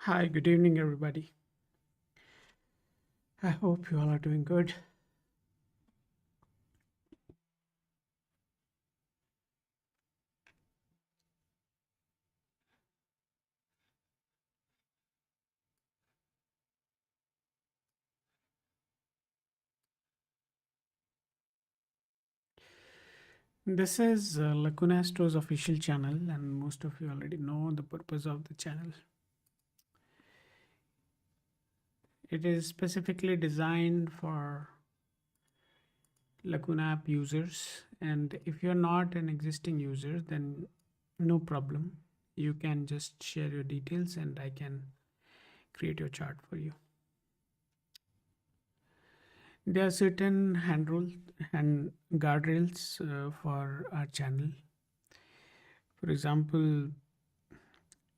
Hi, good evening, everybody. I hope you all are doing good. This is Lacuna Astro's official channel, and most of you already know the purpose of the channel. It is specifically designed for Lacuna app users, and if you're not an existing user, then no problem. You can just share your details, and I can create your chart for you. There are certain hand rules and guardrails for our channel. For example,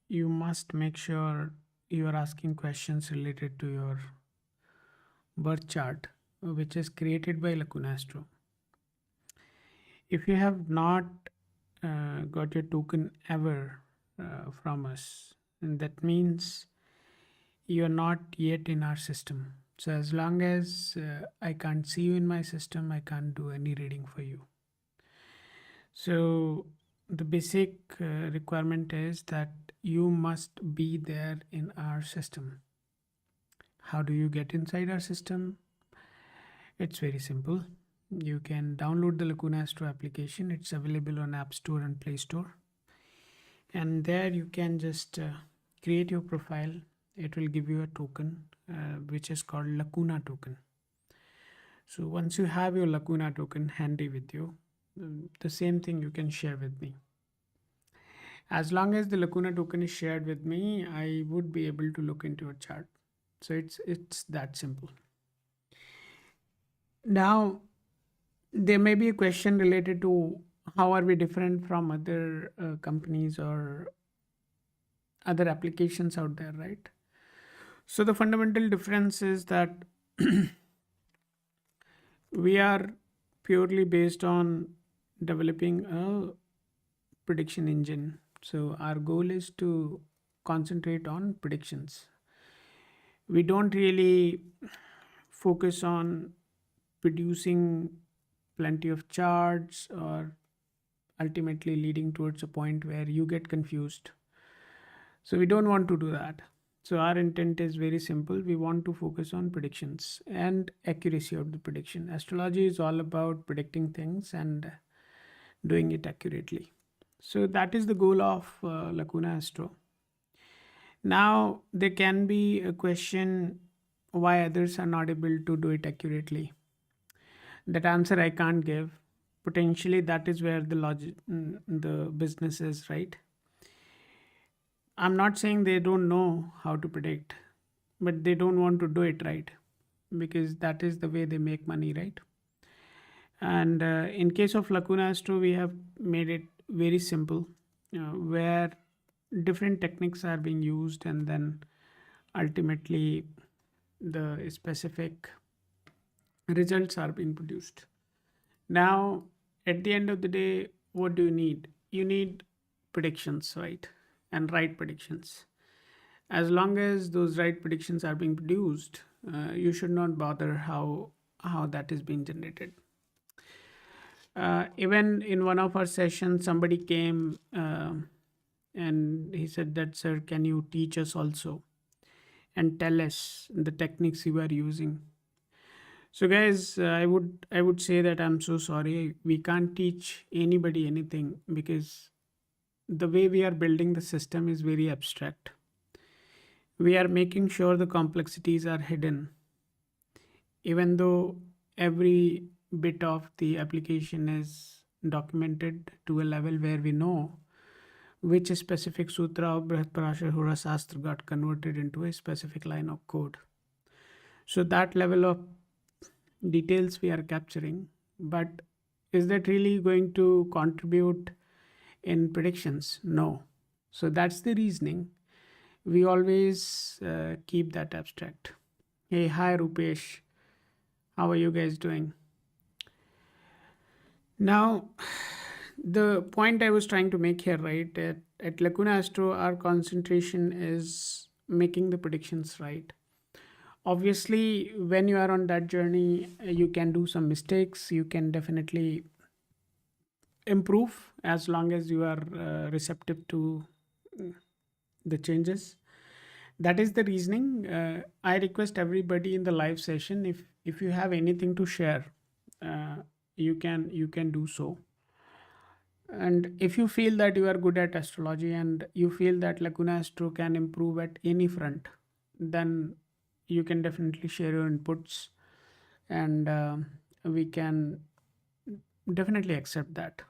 you must make sure you are asking questions related to your birth chart, which is created by Lacuna Astro. If you have not got your token ever from us, and that means you are not yet in our system. So, as long as I can't see you in my system, I can't do any reading for you. So, the basic requirement is that you must be there in our system. How do you get inside our system? It's very simple. You can download the Lacuna Astro application. It's available on App Store and Play Store. And there you can just create your profile. It will give you a token, which is called Lacuna token. So once you have your Lacuna token handy with you, the same thing you can share with me. As long as the Lacuna token is shared with me, I would be able to look into your chart. So it's that simple. Now, there may be a question related to how are we different from other companies or other applications out there, right? So the fundamental difference is that we are purely based on developing a prediction engine. So our goal is to concentrate on predictions. We don't really focus on producing plenty of charts or ultimately leading towards a point where you get confused. So we don't want to do that. So our intent is very simple. We want to focus on predictions and accuracy of the prediction. Astrology is all about predicting things and doing it accurately. So that is the goal of Lacuna Astro. Now there can be a question why others are not able to do it accurately. That answer I can't give. Potentially that is where the logic, the business is, right? I'm not saying they don't know how to predict, but they don't want to do it right because that is the way they make money, right? And in case of Lacuna Astro, we have made it very simple, where different techniques are being used, and then ultimately the specific results are being produced. Now, at the end of the day, what do you need? You need predictions, right? And right predictions. As long as those right predictions are being produced, you should not bother how that is being generated. Even in one of our sessions, somebody came and he said that, "Sir, can you teach us also and tell us the techniques you are using?" So, guys, I would say that I'm so sorry. We can't teach anybody anything because the way we are building the system is very abstract. We are making sure the complexities are hidden, even though every bit of the application is documented to a level where we know which specific sutra of Brihat Parashar Hura Shastra got converted into a specific line of code. So that level of details we are capturing, but is that really going to contribute in predictions? No. So that's the reasoning. We always keep that abstract. Hey, hi Rupesh. How are you guys doing? Now, the point I was trying to make here, right? At Lacuna Astro, our concentration is making the predictions right. Obviously, when you are on that journey, you can do some mistakes. You can definitely improve as long as you are receptive to the changes. That is the reasoning. I request everybody in the live session, if you have anything to share, uh, you can do so. And if you feel that you are good at astrology and you feel that Laguna Astro can improve at any front, then you can definitely share your inputs, and we can definitely accept that.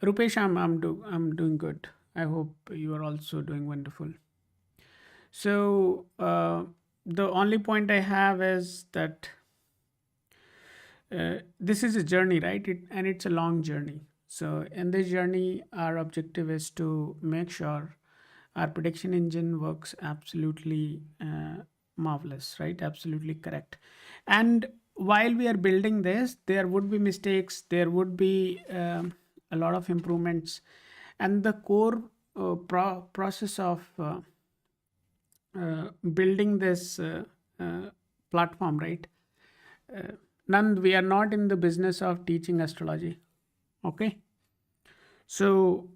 Rupesh, I'm doing good. I hope you are also doing wonderful. So the only point I have is that this is a journey, right? And it's a long journey. So in this journey, our objective is to make sure our prediction engine works absolutely marvelous, right? Absolutely correct. And while we are building this, there would be mistakes, there would be a lot of improvements, and the core process of building this platform, right? Uh, Nand, we are not in the business of teaching astrology. Okay. So,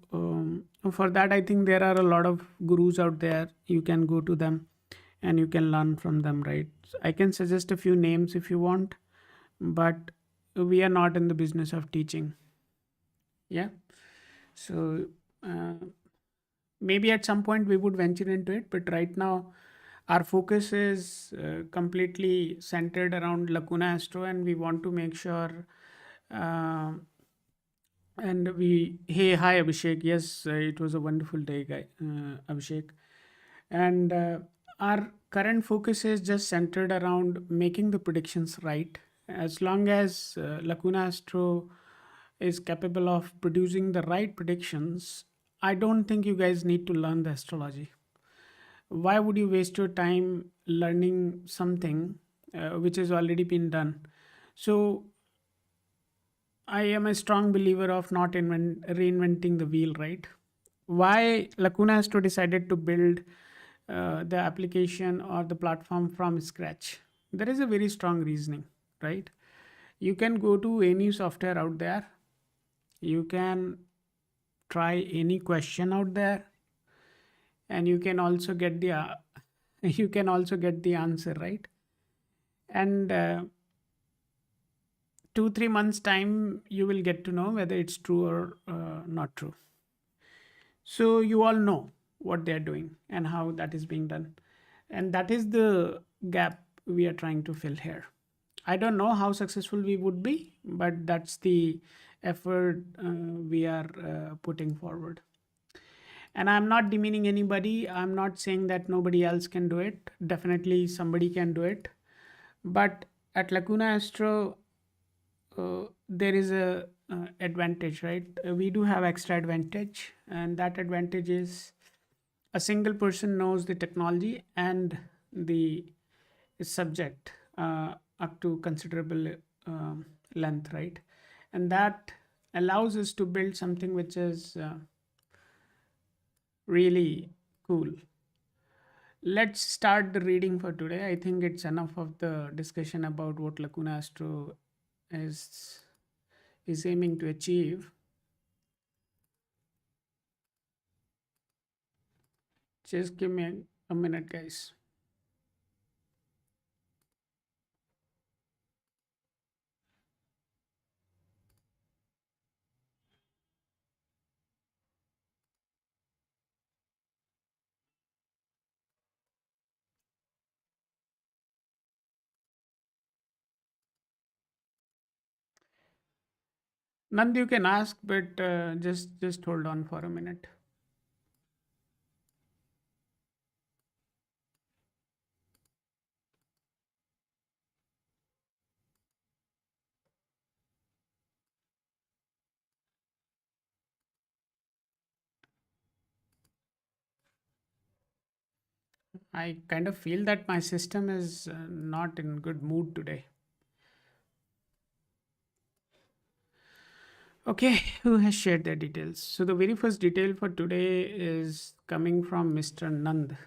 for that, I think there are a lot of gurus out there. You can go to them and you can learn from them, right? So I can suggest a few names if you want, but we are not in the business of teaching. Yeah. So, uh, maybe at some point we would venture into it, but right now, our focus is completely centered around Lacuna Astro, and we want to make sure. Uh, and we, hey, hi Abhishek. Yes, it was a wonderful day, guy, Abhishek. And our current focus is just centered around making the predictions right. As long as Lacuna Astro is capable of producing the right predictions, I don't think you guys need to learn the astrology. Why would you waste your time learning something which has already been done? So I am a strong believer of not reinventing the wheel, right? Why Lacuna Astro decided to build the application or the platform from scratch? There is a very strong reasoning, right? You can go to any software out there, you can try any question out there, and you can also get the you can also get the answer, right? And 2 3 months time you will get to know whether it's true or not true. So you all know what they're doing and how that is being done. And that is the gap we are trying to fill here. I don't know how successful we would be, but that's the effort we are putting forward. And I'm not demeaning anybody. I'm not saying that nobody else can do it. Definitely somebody can do it. But at Lacuna Astro, there is a advantage, right? We do have extra advantage, and that advantage is a single person knows the technology and the subject up to considerable length, right? And that allows us to build something which is really cool. Let's start the reading for today. I think it's enough of the discussion about what Lacuna Astro is is aiming to achieve. Just give me a minute, guys. Nand, you can ask, but just hold on for a minute. I kind of feel that my system is not in good mood today. Okay, who has shared their details? So the very first detail for today is coming from Mr. Nand.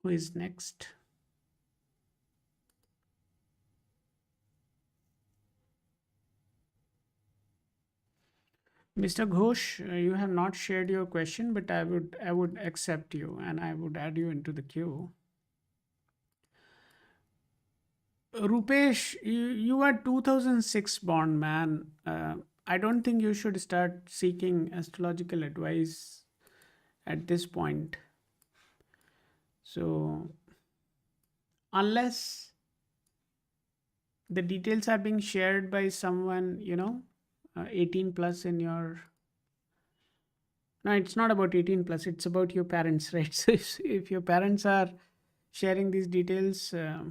Who is next? Mr. Ghosh, you have not shared your question, but I would accept you and I would add you into the queue. Rupesh, you are 2006 born man. I don't think you should start seeking astrological advice at this point. So unless the details are being shared by someone, 18 plus in your, no, it's not about 18 plus, it's about your parents, right? So if your parents are sharing these details, uh,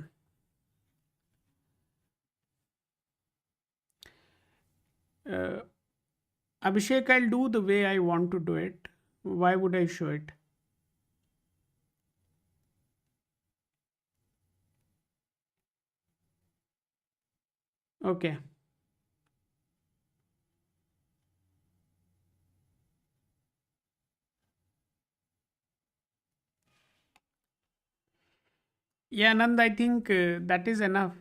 Abhishek, I'll do the way I want to do it. Why would I show it? Okay. Yeah, Nand, I think that is enough.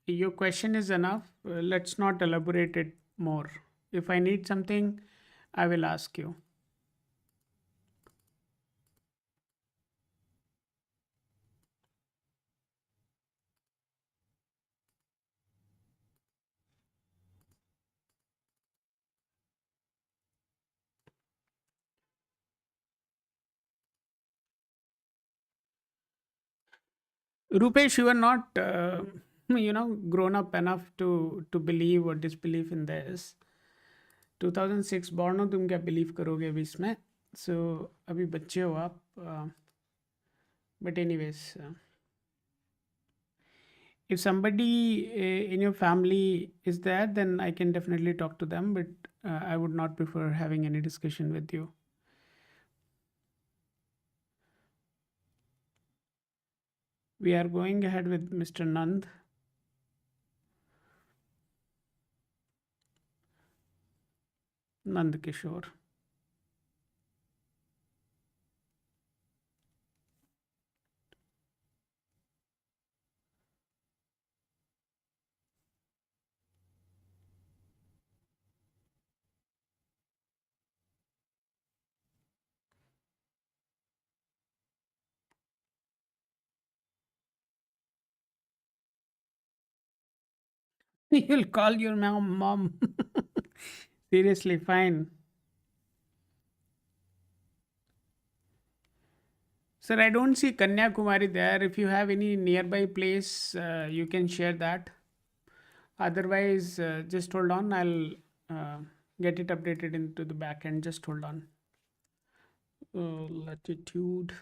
Your question is enough. Let's not elaborate it more. If I need something, I will ask you. Rupesh, you are not, grown up enough to believe or disbelieve in this. 2006 born हो तुम क्या believe करोगे अभी इसमें? So अभी बच्चे हो आप. But anyways, if somebody in your family is there, then I can definitely talk to them. But I would not prefer having any discussion with you. We are going ahead with Mr. Nand. Nand Kishore. You'll call your mom. Seriously, fine. Sir, I don't see Kanyakumari there. If you have any nearby place, you can share that. Otherwise, just hold on. I'll get it updated into the back end. Just hold on. Latitude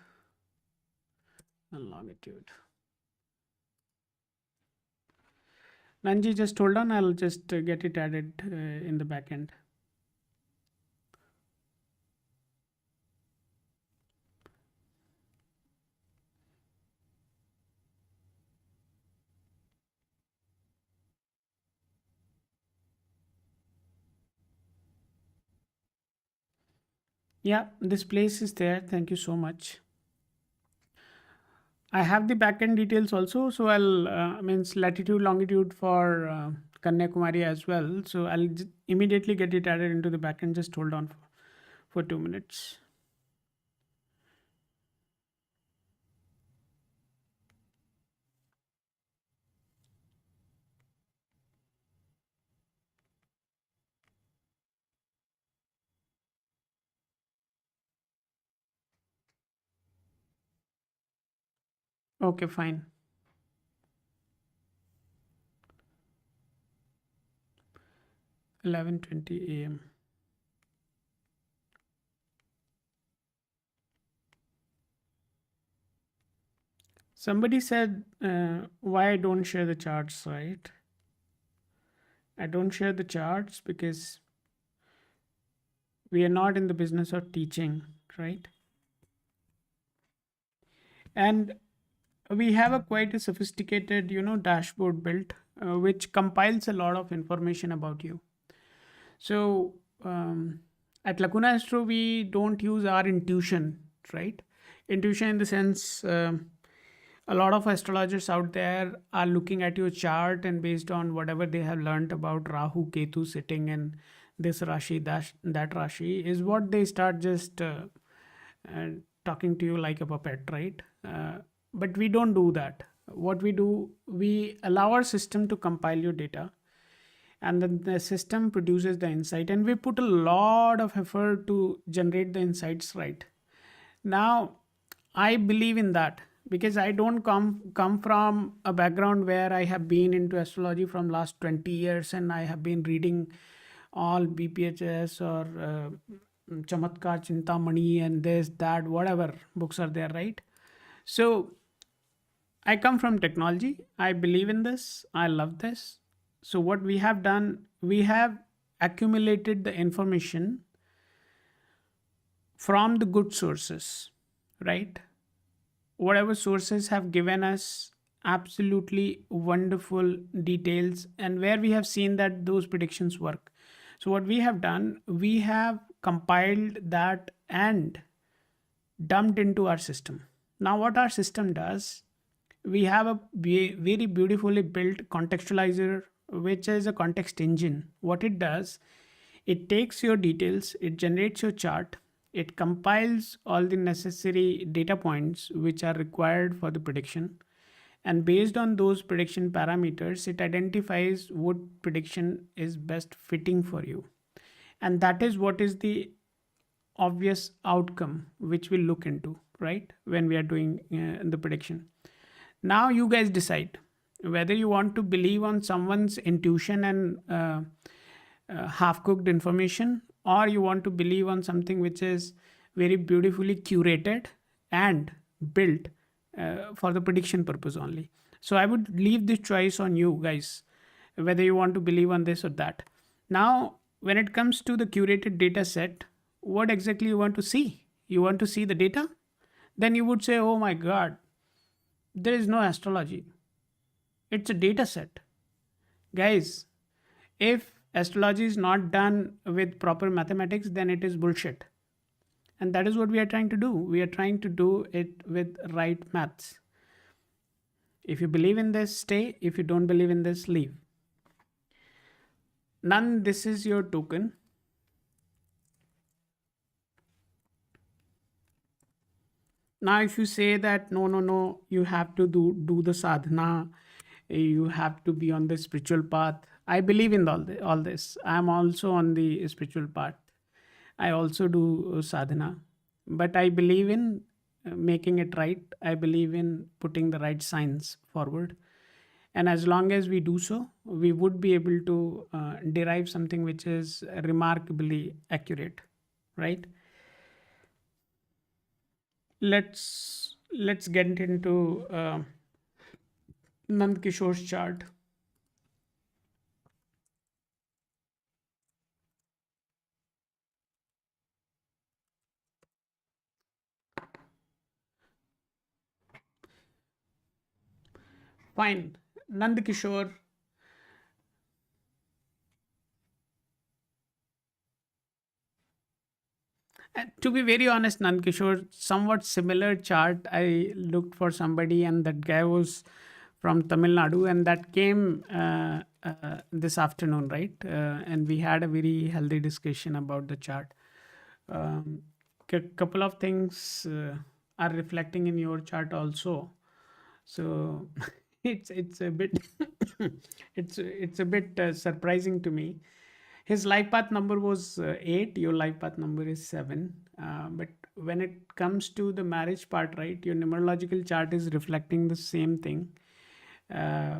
and longitude. Nanji, just hold on. I'll just get it added in the back end. Yeah, this place is there. Thank you so much. I have the backend details also, so I'll means latitude, longitude for Kanyakumari as well. So I'll immediately get it added into the backend. Just hold on for 2 minutes. Okay, fine. 11:20 a.m. Somebody said, why I don't share the charts, right? I don't share the charts because we are not in the business of teaching, right? And we have a quite a sophisticated, dashboard built, which compiles a lot of information about you. So at Lacuna Astro, we don't use our intuition, right? Intuition in the sense, a lot of astrologers out there are looking at your chart, and based on whatever they have learned about Rahu, Ketu sitting in this Rashi, that Rashi, is what they start just uh, talking to you like a puppet, right? But we don't do that. What we do, we allow our system to compile your data, and then the system produces the insight, and we put a lot of effort to generate the insights, right? Now I believe in that because I don't come from a background where I have been into astrology from last 20 years, and I have been reading all BPHS or Chamatkar Chintamani and this that whatever books are there, right? So I come from technology. I believe in this. I love this. So, what we have done, we have accumulated the information from the good sources, right? Whatever sources have given us absolutely wonderful details, and where we have seen that those predictions work. So, what we have done, we have compiled that and dumped into our system. Now, what our system does, we have a very beautifully built contextualizer, which is a context engine. What it does, it takes your details, it generates your chart, it compiles all the necessary data points which are required for the prediction, and based on those prediction parameters, it identifies what prediction is best fitting for you. And that is what is the obvious outcome which we'll look into, right, when we are doing the prediction. Now you guys decide whether you want to believe on someone's intuition and half cooked information, or you want to believe on something which is very beautifully curated and built for the prediction purpose only. So I would leave this choice on you guys, whether you want to believe on this or that. Now, when it comes to the curated data set, what exactly you want to see? You want to see the data? Then you would say, oh my God, there is no astrology. It's a data set. Guys, if astrology is not done with proper mathematics, then it is bullshit. And that is what we are trying to do. We are trying to do it with right maths. If you believe in this, stay. If you don't believe in this, leave. Nand, this is your token. Now, if you say that no, you have to do the sadhana, you have to be on the spiritual path. I believe in all this. I am also on the spiritual path. I also do sadhana, but I believe in making it right. I believe in putting the right signs forward. And as long as we do so, we would be able to derive something which is remarkably accurate, right? Let's get into Nand Kishore's chart. Fine. Nand Kishore. To be very honest, Nand Kishore, somewhat similar chart. I looked for somebody, and that guy was from Tamil Nadu, and that came this afternoon, right? And we had a very healthy discussion about the chart. Couple of things are reflecting in your chart also. So it's a bit it's a bit surprising to me. His life path number was 8. Your life path number is 7. But when it comes to the marriage part, right, your numerological chart is reflecting the same thing. Uh,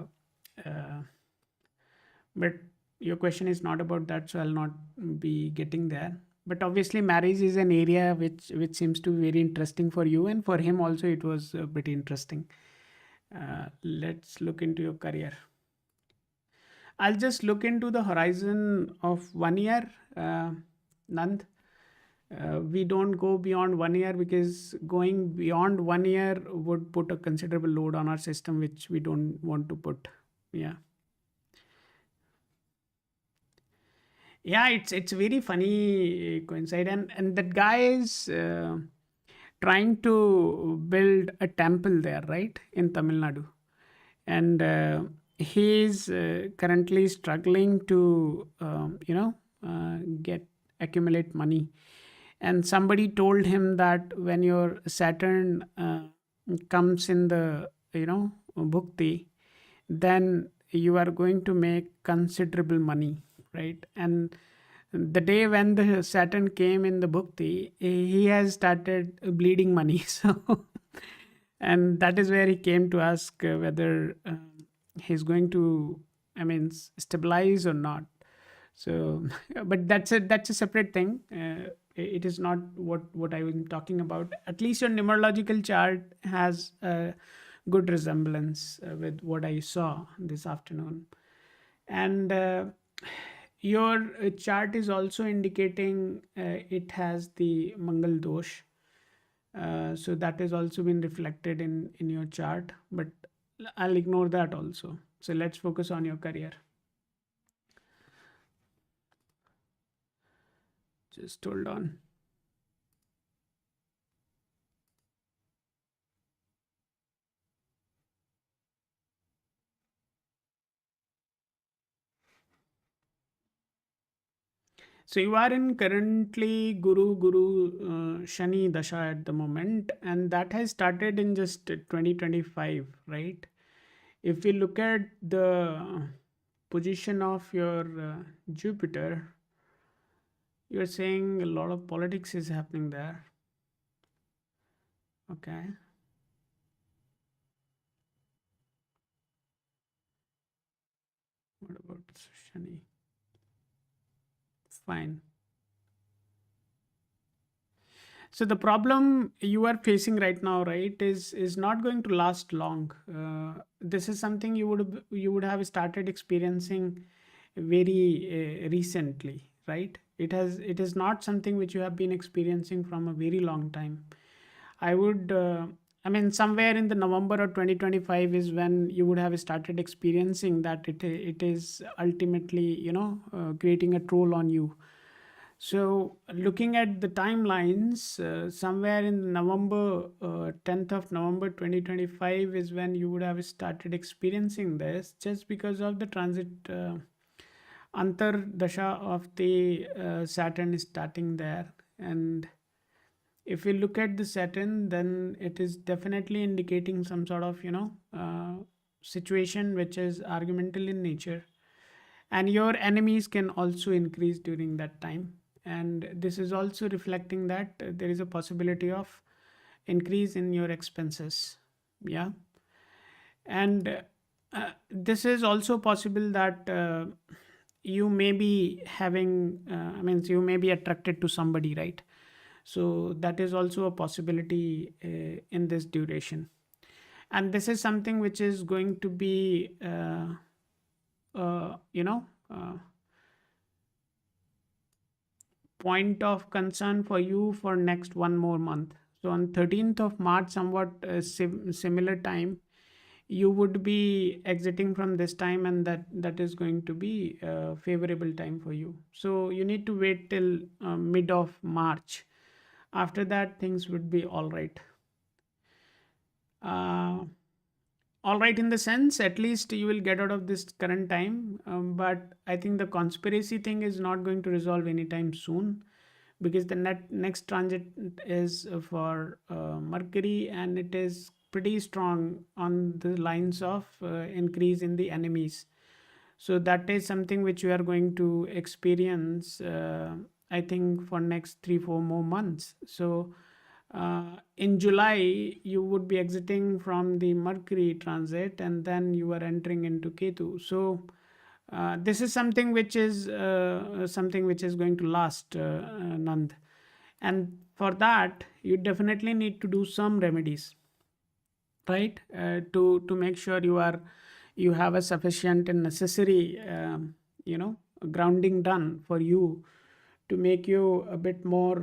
uh, but your question is not about that, so I'll not be getting there. But obviously, marriage is an area which seems to be very interesting for you, and for him also it was pretty interesting. Let's look into your career. I'll just look into the horizon of 1 year, Nand. We don't go beyond 1 year because going beyond 1 year would put a considerable load on our system, which we don't want to put. Yeah. Yeah, it's very funny coincide, and that guy is trying to build a temple there, right, in Tamil Nadu, and he is currently struggling to get accumulate money. And somebody told him that when your Saturn comes in the bhukti, then you are going to make considerable money, right? And the day when the Saturn came in the bhukti, he has started bleeding money. So and that is where he came to ask whether he's going to, I mean, stabilize or not. So but that's a separate thing. It is not what I was talking about. At least your numerological chart has a good resemblance with what I saw this afternoon. And your chart is also indicating it has the Mangal dosh. So that has also been reflected in your chart, but I'll ignore that also. So let's focus on your career. Just hold on. So you are in currently Shani Dasha at the moment, and that has started in just 2025, right? If we look at the position of your Jupiter, you're saying a lot of politics is happening there. Okay. What about Shani? Fine. So the problem you are facing right now, right, is not going to last long. This is something you would have started experiencing very recently, right? It is not something which you have been experiencing from a very long time. I would. I mean, somewhere in the November or 2025 is when you would have started experiencing that it is ultimately creating a troll on you. So, looking at the timelines, somewhere in November, 10th of November 2025 is when you would have started experiencing this just because of the transit Antar Dasha of the Saturn is starting there. And if we look at the Saturn, then it is definitely indicating some sort of, situation which is argumental in nature, and your enemies can also increase during that time. And this is also reflecting that there is a possibility of increase in your expenses. Yeah. And this is also possible that you may be having I mean, you may be attracted to somebody, right? So that is also a possibility in this duration. And this is something which is going to be uh, you know uh, point of concern for you for next one more month. So on 13th of March, somewhat similar time, you would be exiting from this time, and that is going to be a favorable time for you. So you need to wait till mid of March. After that, things would be all right. Uh, all right, in the sense, at least you will get out of this current time. But I think the conspiracy thing is not going to resolve anytime soon, because the next transit is for Mercury, and it is pretty strong on the lines of increase in the enemies. So that is something which we are going to experience, I think, for next 3 4 more months. So in July, you would be exiting from the Mercury transit, and then you are entering into Ketu. So this is something which is going to last, Nand. And for that, you definitely need to do some remedies. right? To make sure you have a sufficient and necessary you know grounding done for you to make you a bit more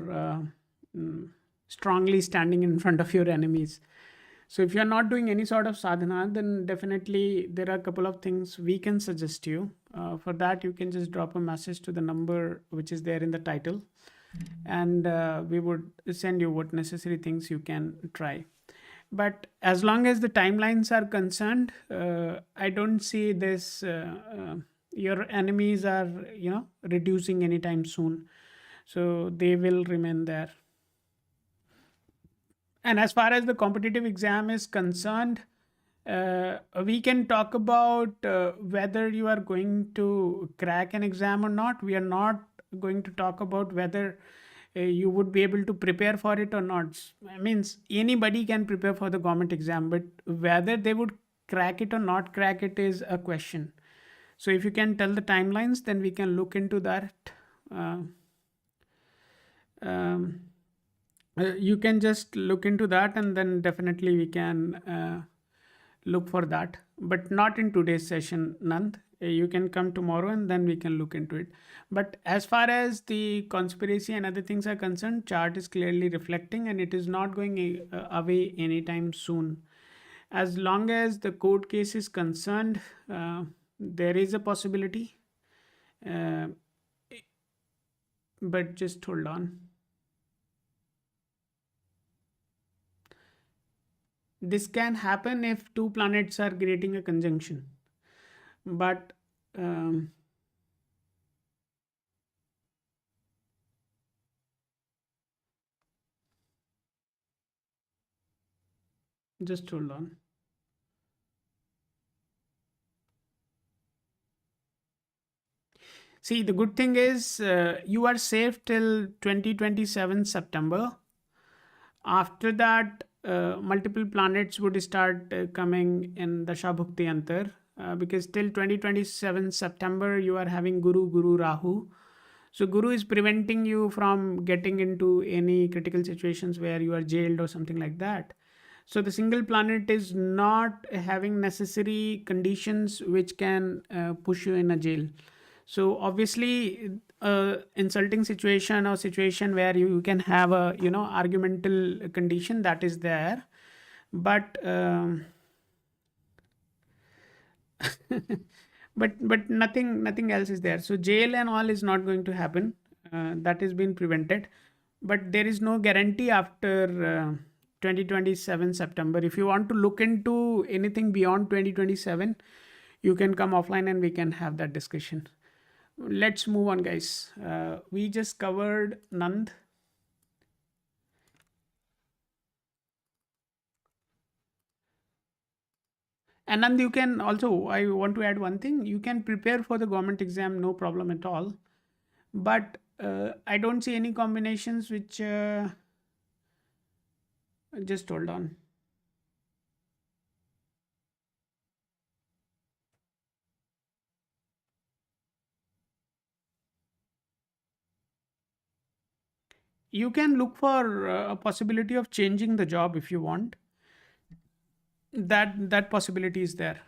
mm, strongly standing in front of your enemies. So if you're not doing any sort of sadhana, then definitely there are a couple of things we can suggest you. For that, you can just drop a message to the number which is there in the title, and we would send you what necessary things you can try. But as long as the timelines are concerned, I don't see this. Your enemies are, reducing anytime soon, so they will remain there. And as far as the competitive exam is concerned, we can talk about whether you are going to crack an exam or not. We are not going to talk about whether you would be able to prepare for it or not. I means anybody can prepare for the government exam, but whether they would crack it or not crack it is a question. So if you can tell the timelines, then we can look into that. Uh, um, you can just look into that, and then definitely we can look for that, but not in today's session, Nand. You can come tomorrow and then we can look into it. But as far as the conspiracy and other things are concerned, chart is clearly reflecting and it is not going away anytime soon. As long as the court case is concerned, there is a possibility. Uh, but just hold on. This can happen if two planets are creating a conjunction. But just hold on. See, the good thing is you are safe till 2027 September. After that, multiple planets would start coming in the Shabhukti Antar, because till 2027 September you are having Guru Rahu. So Guru is preventing you from getting into any critical situations where you are jailed or something like that. So the single planet is not having necessary conditions which can push you in a jail. So obviously, insulting situation or situation where you can have a argumental condition that is there, but but nothing else is there. So jail and all is not going to happen. That has been prevented, but there is no guarantee after 2027 September. If you want to look into anything beyond 2027, you can come offline and we can have that discussion. Let's move on, guys. We just covered Nand. And Nand, you can also, I want to add one thing. You can prepare for the government exam, no problem at all. But I don't see any combinations which, just hold on. You can look for a possibility of changing the job if you want. That possibility is there,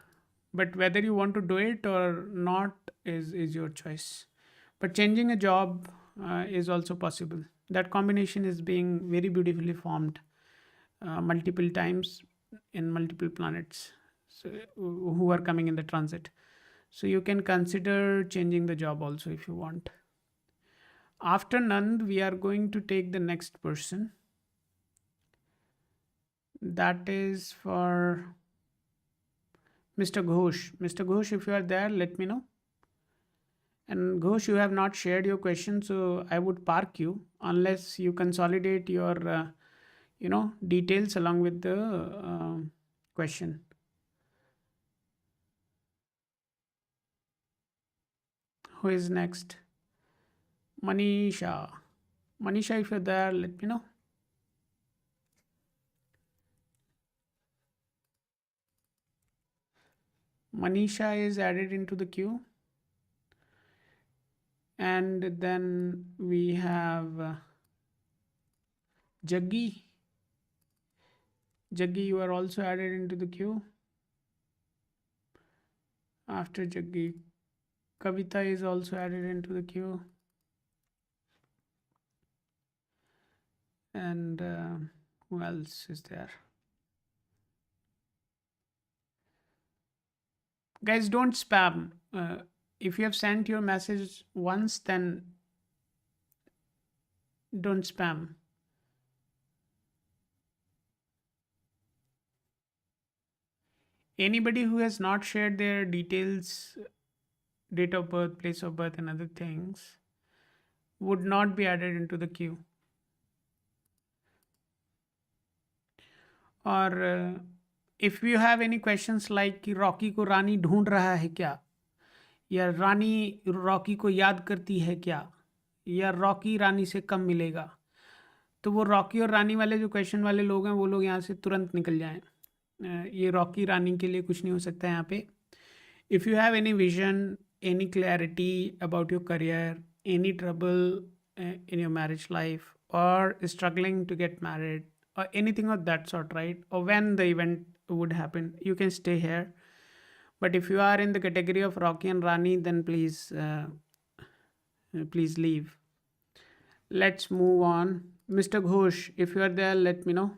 but whether you want to do it or not is your choice. But changing a job is also possible. That combination is being very beautifully formed multiple times in multiple planets, so, who are coming in the transit. So you can consider changing the job also if you want. After Nand, we are going to take the next person. That is for Mr. Ghosh. Mr. Ghosh, if you are there, let me know. And Ghosh, you have not shared your question, so I would park you unless you consolidate your, details along with the question. Who is next? Manisha. Manisha, if you're there, let me know. Manisha is added into the queue. And then we have Jaggi. Jaggi, you are also added into the queue. After Jaggi, Kavita is also added into the queue. And who else is there? Guys, don't spam. If you have sent your message once, then don't spam. Anybody who has not shared their details, date of birth, place of birth, and other things would not be added into the queue. और if you have any questions like कि Rocky को रानी ढूंढ रहा है क्या, या रानी Rocky को याद करती है क्या, या रॉकी रानी से कम मिलेगा, तो वो रॉकी और रानी वाले जो क्वेश्चन वाले लोग हैं वो लोग यहाँ से तुरंत निकल जाएं. ये रॉकी रानी के लिए कुछ नहीं हो सकता है यहाँ पे. If you have any vision, any clarity about your career, any trouble in your marriage life, or struggling to get married, or anything of that sort, right? Or when the event would happen, you can stay here. But if you are in the category of Rocky and Rani, then please leave. Let's move on. Mr. Ghosh, if you are there, let me know.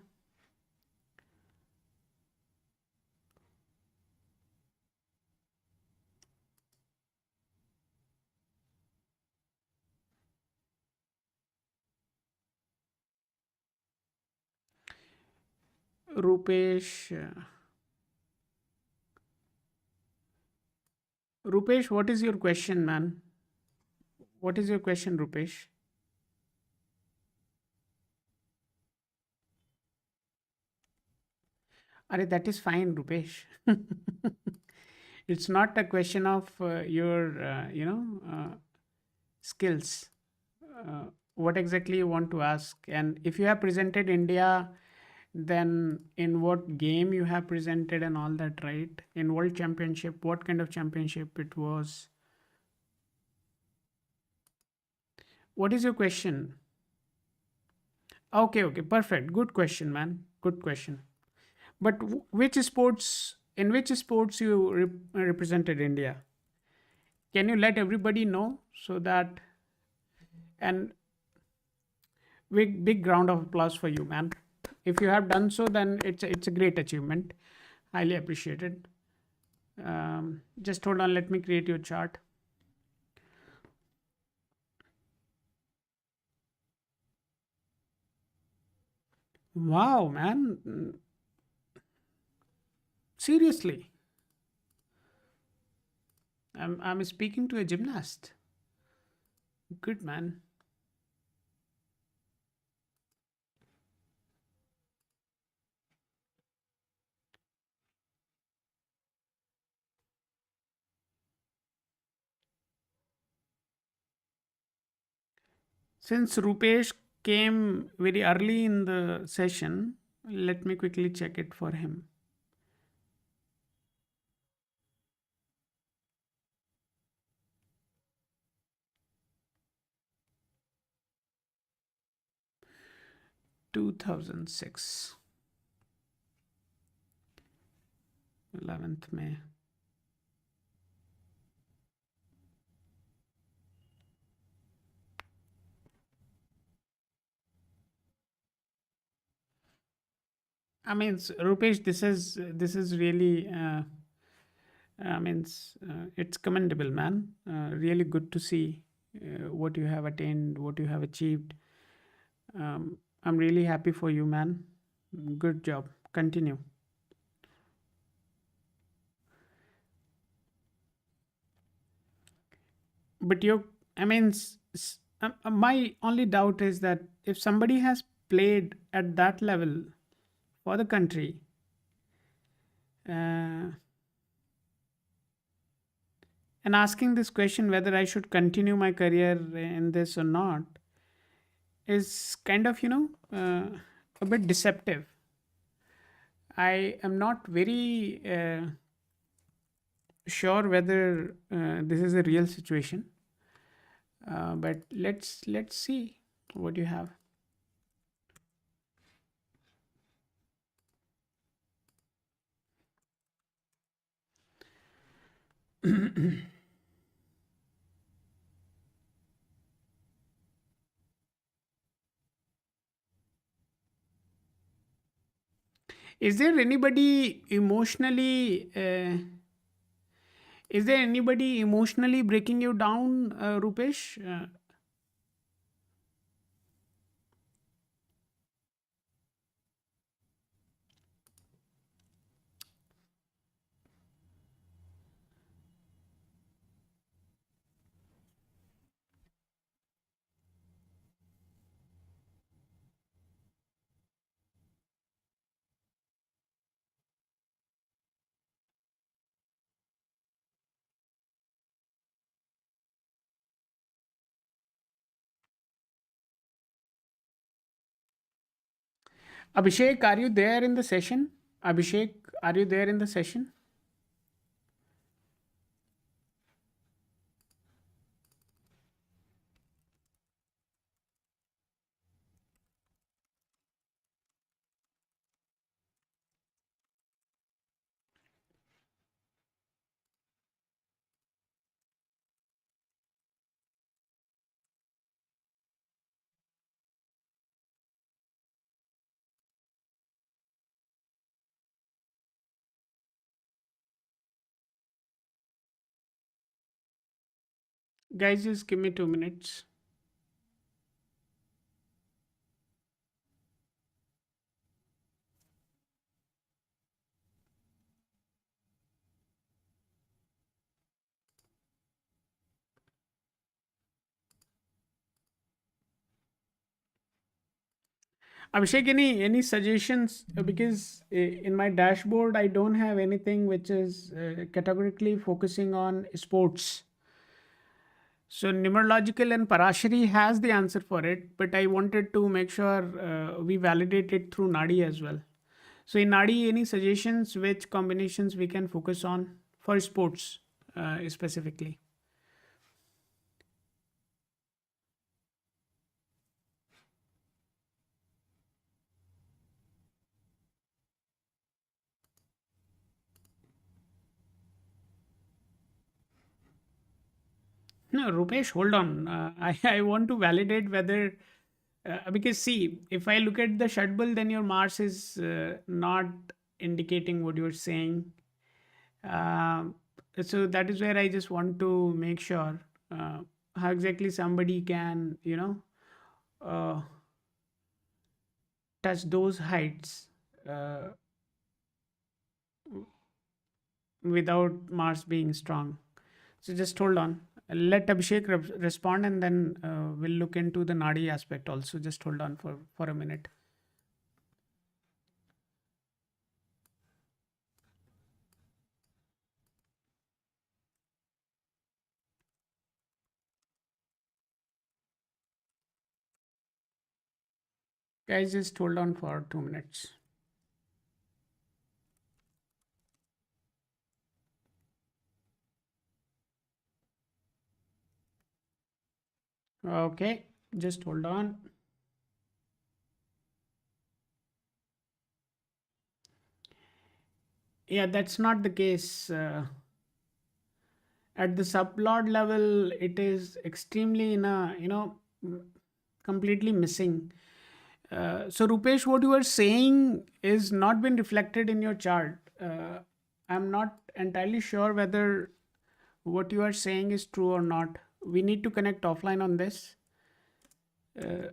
Rupesh, Rupesh, what is your question, man? What is your question, Rupesh? Are that is fine, Rupesh. It's not a question of your, skills. What exactly you want to ask? And if you have presented India, then in what game you have presented and all that, right? In World Championship, what kind of championship it was? What is your question? Okay, okay, perfect. Good question, man. Good question. But in which sports you represented India? Can you let everybody know so that, and big round of applause for you, man. If you have done so, then it's a great achievement. Highly appreciated. Just hold on, let me create your chart. Wow, man. Seriously. I'm speaking to a gymnast. Good, man. Since Rupesh came very early in the session, let me quickly check it for him. (2006) 11th May. I mean, Rupesh, this is really. It's commendable, man. Really good to see what you have attained, what you have achieved. I'm really happy for you, man. Good job. Continue. But my only doubt is that if somebody has played at that level for the country, uh, and asking this question whether I should continue my career in this or not is kind of, a bit deceptive. I am not very sure whether this is a real situation, but let's see what you have. Is there anybody emotionally? Is there anybody emotionally breaking you down, Rupesh? Abhishek, are you there in the session? Abhishek, are you there in the session? Guys, just give me 2 minutes. Abhishek, any suggestions? Because in my dashboard, I don't have anything which is categorically focusing on sports. So numerological and Parashari has the answer for it, but I wanted to make sure we validate it through Nadi as well. So in Nadi, any suggestions which combinations we can focus on for sports specifically? No, Rupesh, hold on. I want to validate whether because see, if I look at the Shadbal, then your Mars is not indicating what you're saying. Um so that is where I just want to make sure how exactly somebody can, uh, touch those heights uh, without Mars being strong. So just hold on. Let Abhishek respond, and then we'll look into the Nadi aspect also. Just hold on for a minute. Guys, just hold on for 2 minutes. Okay, just hold on. Yeah, that's not the case. At the sublord level, it is extremely in a, completely missing. So Rupesh, what you are saying is not been reflected in your chart. I'm not entirely sure whether what you are saying is true or not. We need to connect offline on this. Uh,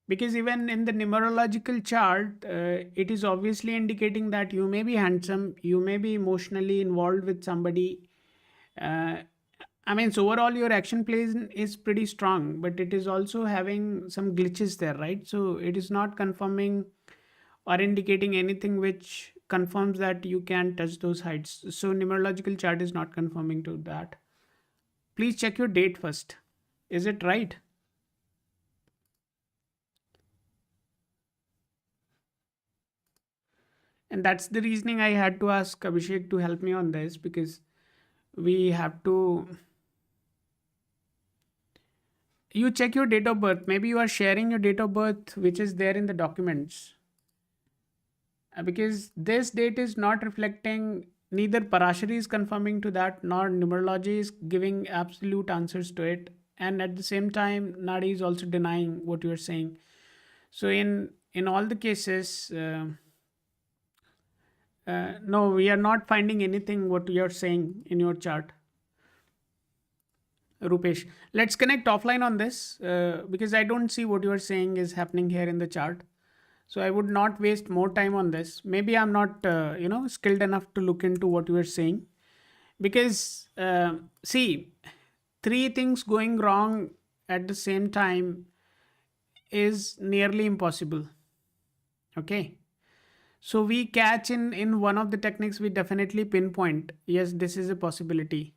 because even in the numerological chart, it is obviously indicating that you may be handsome, you may be emotionally involved with somebody. uh, I mean, so overall your action plan is pretty strong, but it is also having some glitches there, right? So it is not confirming or indicating anything which confirms that you can touch those heights. So numerological chart is not confirming to that. Please check your date first. Is it right? And that's the reasoning I had to ask Abhishek to help me on this, because we have to. You check your date of birth. Maybe you are sharing your date of birth, which is there in the documents. Because this date is not reflecting neither Parashari is confirming to that, nor numerology is giving absolute answers to it. And at the same time, Nadi is also denying what you are saying. So in all the cases, no, we are not finding anything what you are saying in your chart, Rupesh. Let's connect offline on this because I don't see what you are saying is happening here in the chart. So I would not waste more time on this. Maybe I'm not, skilled enough to look into what you are saying because see, three things going wrong at the same time is nearly impossible. Okay. So we catch in one of the techniques, we definitely pinpoint, yes, this is a possibility.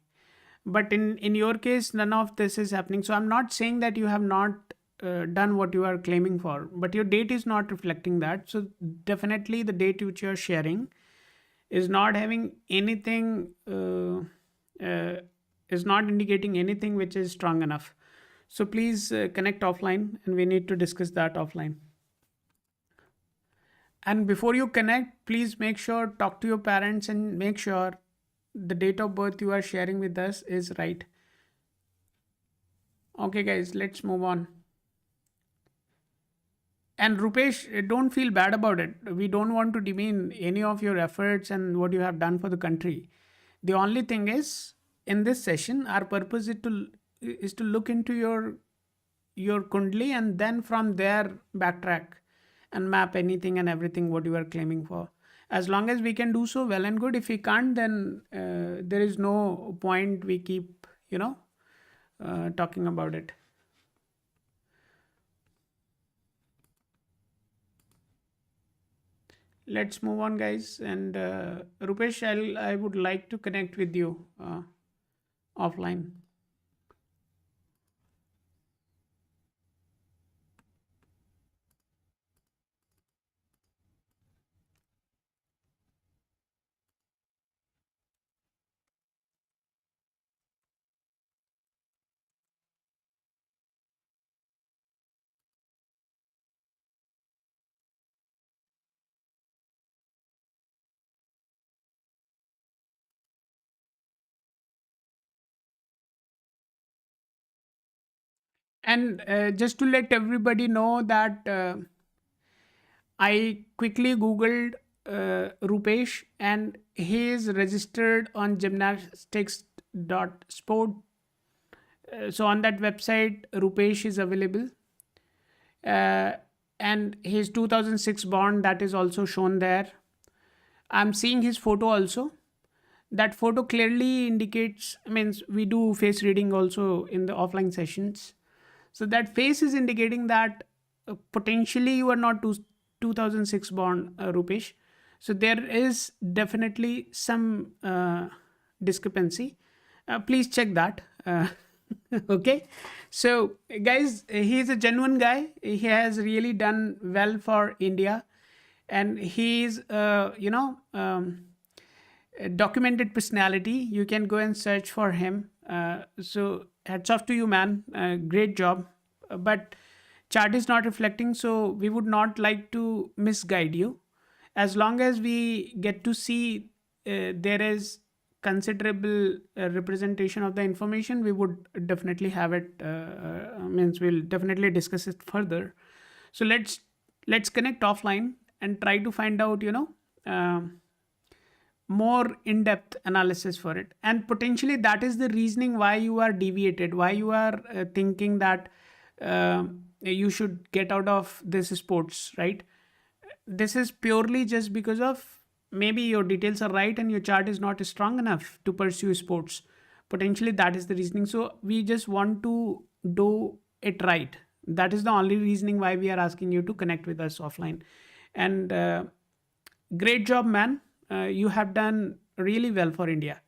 But in your case, none of this is happening. So I'm not saying that you have not done what you are claiming for, but your date is not reflecting that. So definitely the date which you are sharing is not having anything, is not indicating anything which is strong enough. So please connect offline and we need to discuss that offline. And before you connect, please make sure talk to your parents and make sure the date of birth you are sharing with us is right. Okay, guys, let's move on. And Rupesh, don't feel bad about it. We don't want to demean any of your efforts and what you have done for the country. The only thing is, in this session, our purpose is to look into your kundli and then from there backtrack and map anything and everything what you are claiming for. As long as we can do so, well and good. If we can't, then there is no point we keep talking about it. Let's move on, guys. And Rupesh, I would like to connect with you offline. And just to let everybody know that I quickly Googled Rupesh and he is registered on gymnastics.sport. So on that website, Rupesh is available. Uh, and his 2006 born, that is also shown there. I'm seeing his photo also. That photo clearly indicates, means we do face reading also in the offline sessions. So that face is indicating that potentially you are not 2006 born, Rupesh. So there is definitely some discrepancy. Please check that. Okay. So, guys, he is a genuine guy. He has really done well for India. And he's, a documented personality. You can go and search for him. So hats off to you, man. Great job. But chart is not reflecting, so we would not like to misguide you. As long as we get to see there is considerable representation of the information, we would definitely have it. Means we'll definitely discuss it further. So let's connect offline and try to find out, more in-depth analysis for it, and potentially that is the reasoning why you are deviated, why you are thinking that uh, you should get out of this sports, right? This is purely just because of maybe your details are right and your chart is not strong enough to pursue sports. Potentially that is the reasoning. So we just want to do it right. That is the only reasoning why we are asking you to connect with us offline. And great job, man. You have done really well for India.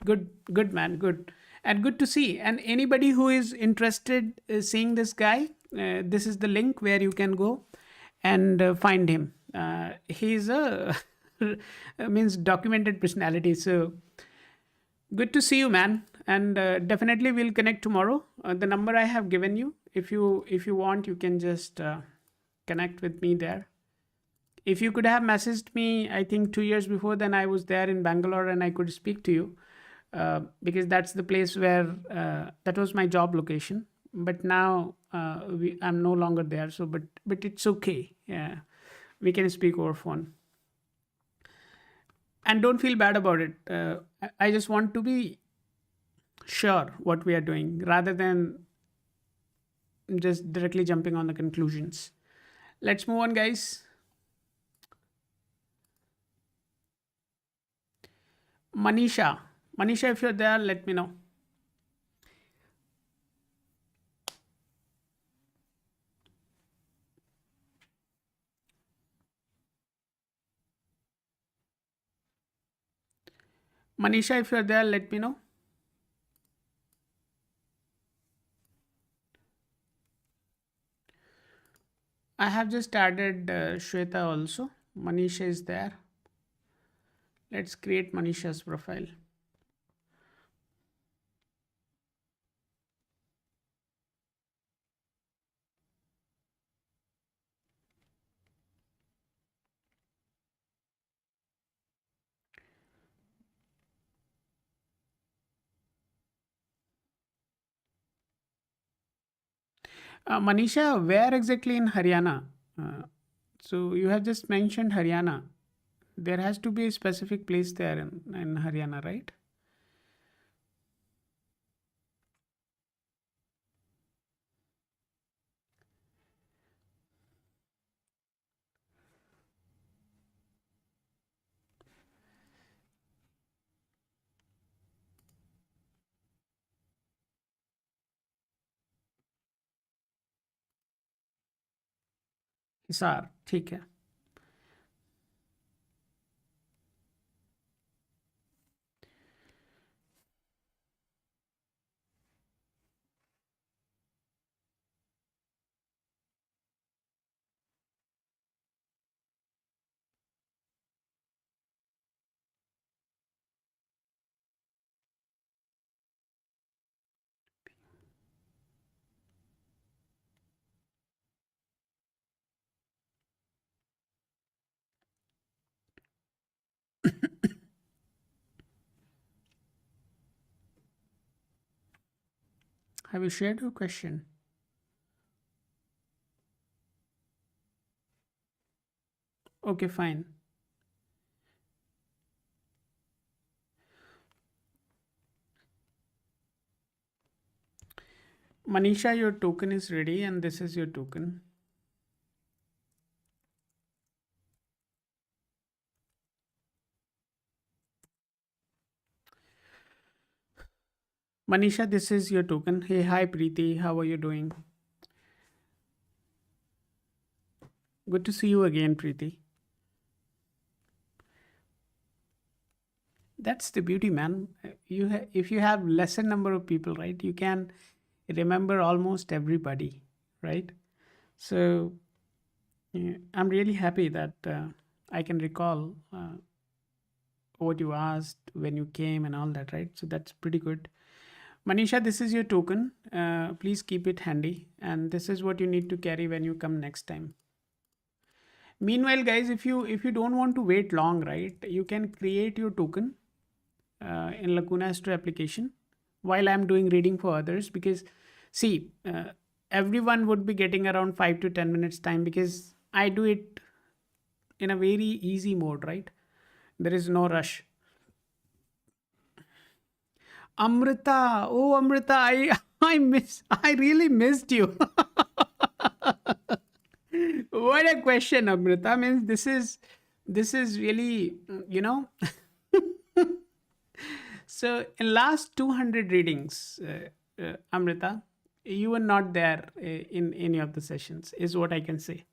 Good, man. Good. And good to see. And anybody who is interested in seeing this guy, this is the link where you can go and find him. He's a means documented personality. So good to see you, man. And definitely we'll connect tomorrow. The number I have given you. If you want, you can just connect with me there. If you could have messaged me, I think 2 years before, then I was there in Bangalore and I could speak to you, because that's the place where that was my job location. But now I'm no longer there. So, but it's okay. Yeah, we can speak over phone, and don't feel bad about it. I just want to be sure what we are doing rather than just directly jumping on the conclusions. Let's move on, guys. Manisha, Manisha, if you're there, let me know. Manisha, if you're there, let me know. I have just added Shweta also. Manisha is there. Let's create Manisha's profile. Manisha, where exactly in Haryana? Uh, so you have just mentioned Haryana. There has to be a specific place there in Haryana, right? Hisar, ठीक है. Have you shared your question? Okay, fine. Manisha, your token is ready, and this is your token. Manisha, this is your token. Hey, hi, Preeti. How are you doing? Good to see you again, Preeti. That's the beauty, man. If you have lesser number of people, right, you can remember almost everybody, right? So yeah, I'm really happy that I can recall what you asked when you came and all that, right? So that's pretty good. Manisha, this is your token. Please keep it handy, and this is what you need to carry when you come next time. Meanwhile, guys, if you don't want to wait long, right, you can create your token in Lacuna Astro application while I'm doing reading for others, because see, everyone would be getting around 5 to 10 minutes time because I do it in a very easy mode, right? There is no rush. Amrita, oh Amrita, I really missed you. What a question, Amrita. Means this is really, so in last 200 readings, Amrita, you were not there in any of the sessions, is what I can say.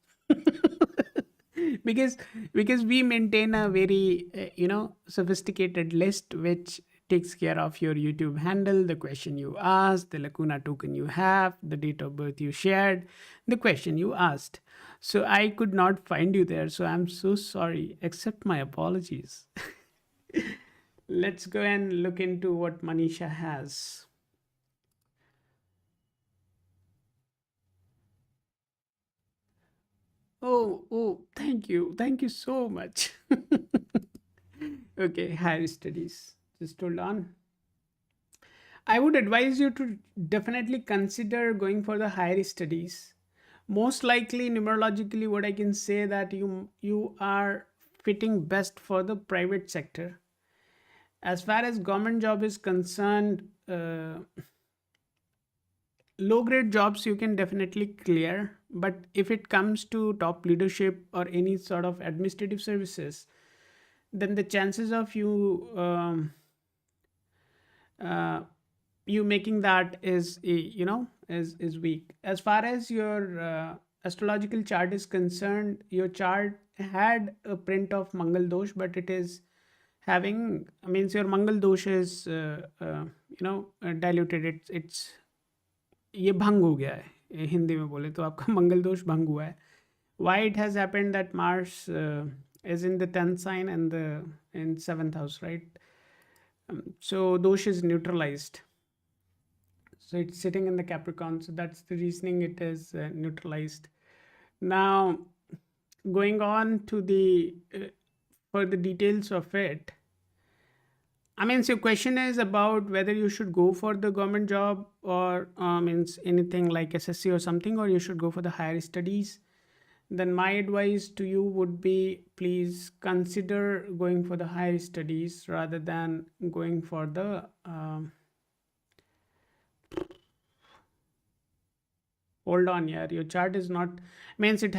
because because we maintain a very sophisticated list which takes care of your YouTube handle, the question you asked, the Lacuna token you have, the date of birth you shared, the question you asked. So I could not find you there, so I'm so sorry. Accept my apologies. Let's go and look into what Manisha has. Oh, thank you so much. Okay, higher studies. Just hold on. I would advise you to definitely consider going for the higher studies. Most likely, numerologically, what I can say that you are fitting best for the private sector. As far as government job is concerned, low grade jobs you can definitely clear, but if it comes to top leadership or any sort of administrative services, then the chances of uh, you making that is is weak. As far as your astrological chart is concerned, your chart had a print of mangal dosh, but it is having, means your mangal dosh is diluted. It's ये भंग हो गया है, ये हिंदी में बोले तो आपका मंगल दोष भंग हुआ है. Why it has happened that Mars is in the 10th sign and the in 7th house, right? So dosh is neutralized, so it's sitting in the Capricorn, so that's the reasoning it is neutralized. Now, going on to the further details of it, I mean, so your question is about whether you should go for the government job or means anything like SSC or something, or you should go for the higher studies. Then my advice to you would be, please consider going for the higher studies rather than going for the hold on, yeah, your chart is not, means it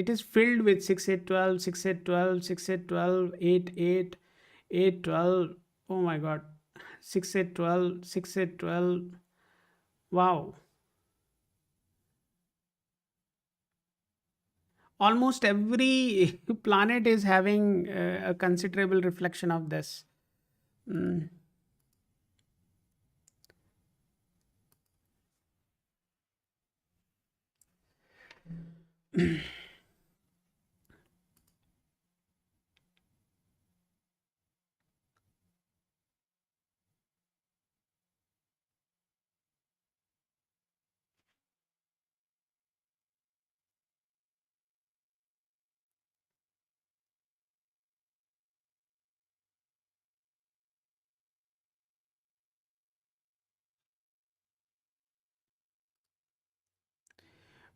is filled with 6 8 12 6 8 12 6 8 12 8 8 8 12. Oh my god, 6 8 12 6 8 12. Wow, almost every planet is having a considerable reflection of this. Mm.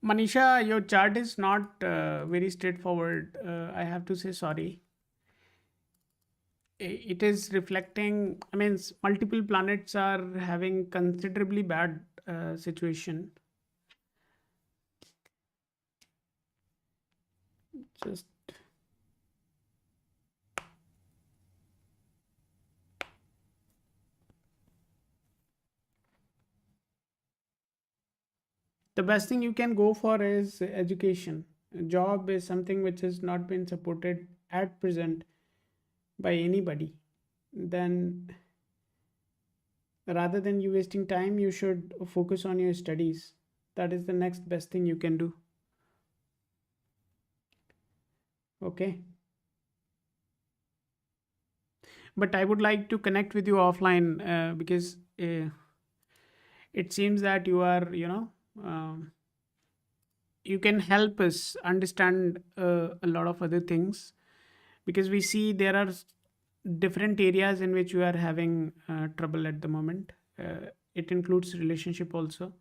Manisha, your chart is not very straightforward. I have to say sorry. It is reflecting, I mean, multiple planets are having considerably bad situation. Just the best thing you can go for is education. A job is something which has not been supported at present by anybody. Then rather than you wasting time, you should focus on your studies. That is the next best thing you can do. Okay. But I would like to connect with you offline because it seems that you are, you can help us understand a lot of other things, because we see there are different areas in which you are having trouble at the moment. It includes relationship also.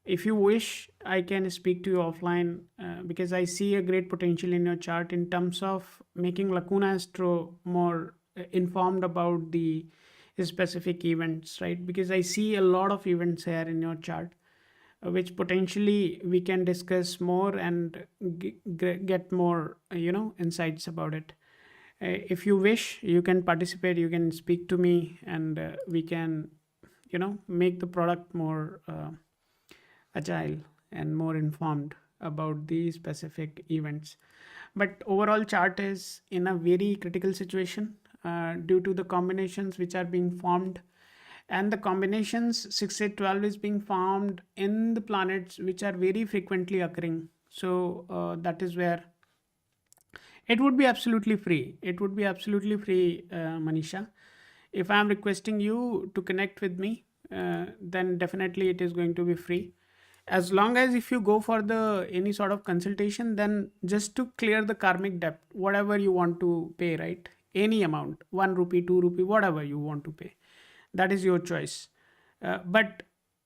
If you wish, I can speak to you offline because I see a great potential in your chart in terms of making Lacuna Astro more informed about the specific events, right? Because I see a lot of events here in your chart, which potentially we can discuss more and get more, insights about it. If you wish, you can participate, you can speak to me, and we can, make the product more agile and more informed about the specific events. But overall chart is in a very critical situation due to the combinations which are being formed, and the combinations 6 8 12 is being formed in the planets which are very frequently occurring. So that is where it would be absolutely free. It would be absolutely free, Manisha. If I am requesting you to connect with me, then definitely it is going to be free. As long as if you go for the any sort of consultation, then just to clear the karmic debt, whatever you want to pay, right? Any amount, 1 rupee, 2 rupee, whatever you want to pay, that is your choice. But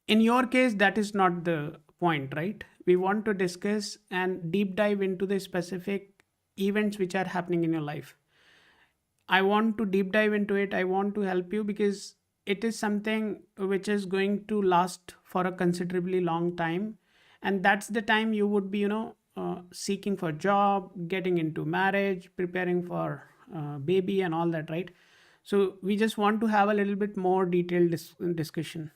in your case, that is not the point, right? We want to discuss and deep dive into the specific events which are happening in your life. I want to deep dive into it. I want to help you because it is something which is going to last for a considerably long time. And that's the time you would be, seeking for job, getting into marriage, preparing for baby and all that, right? So we just want to have a little bit more detailed discussion.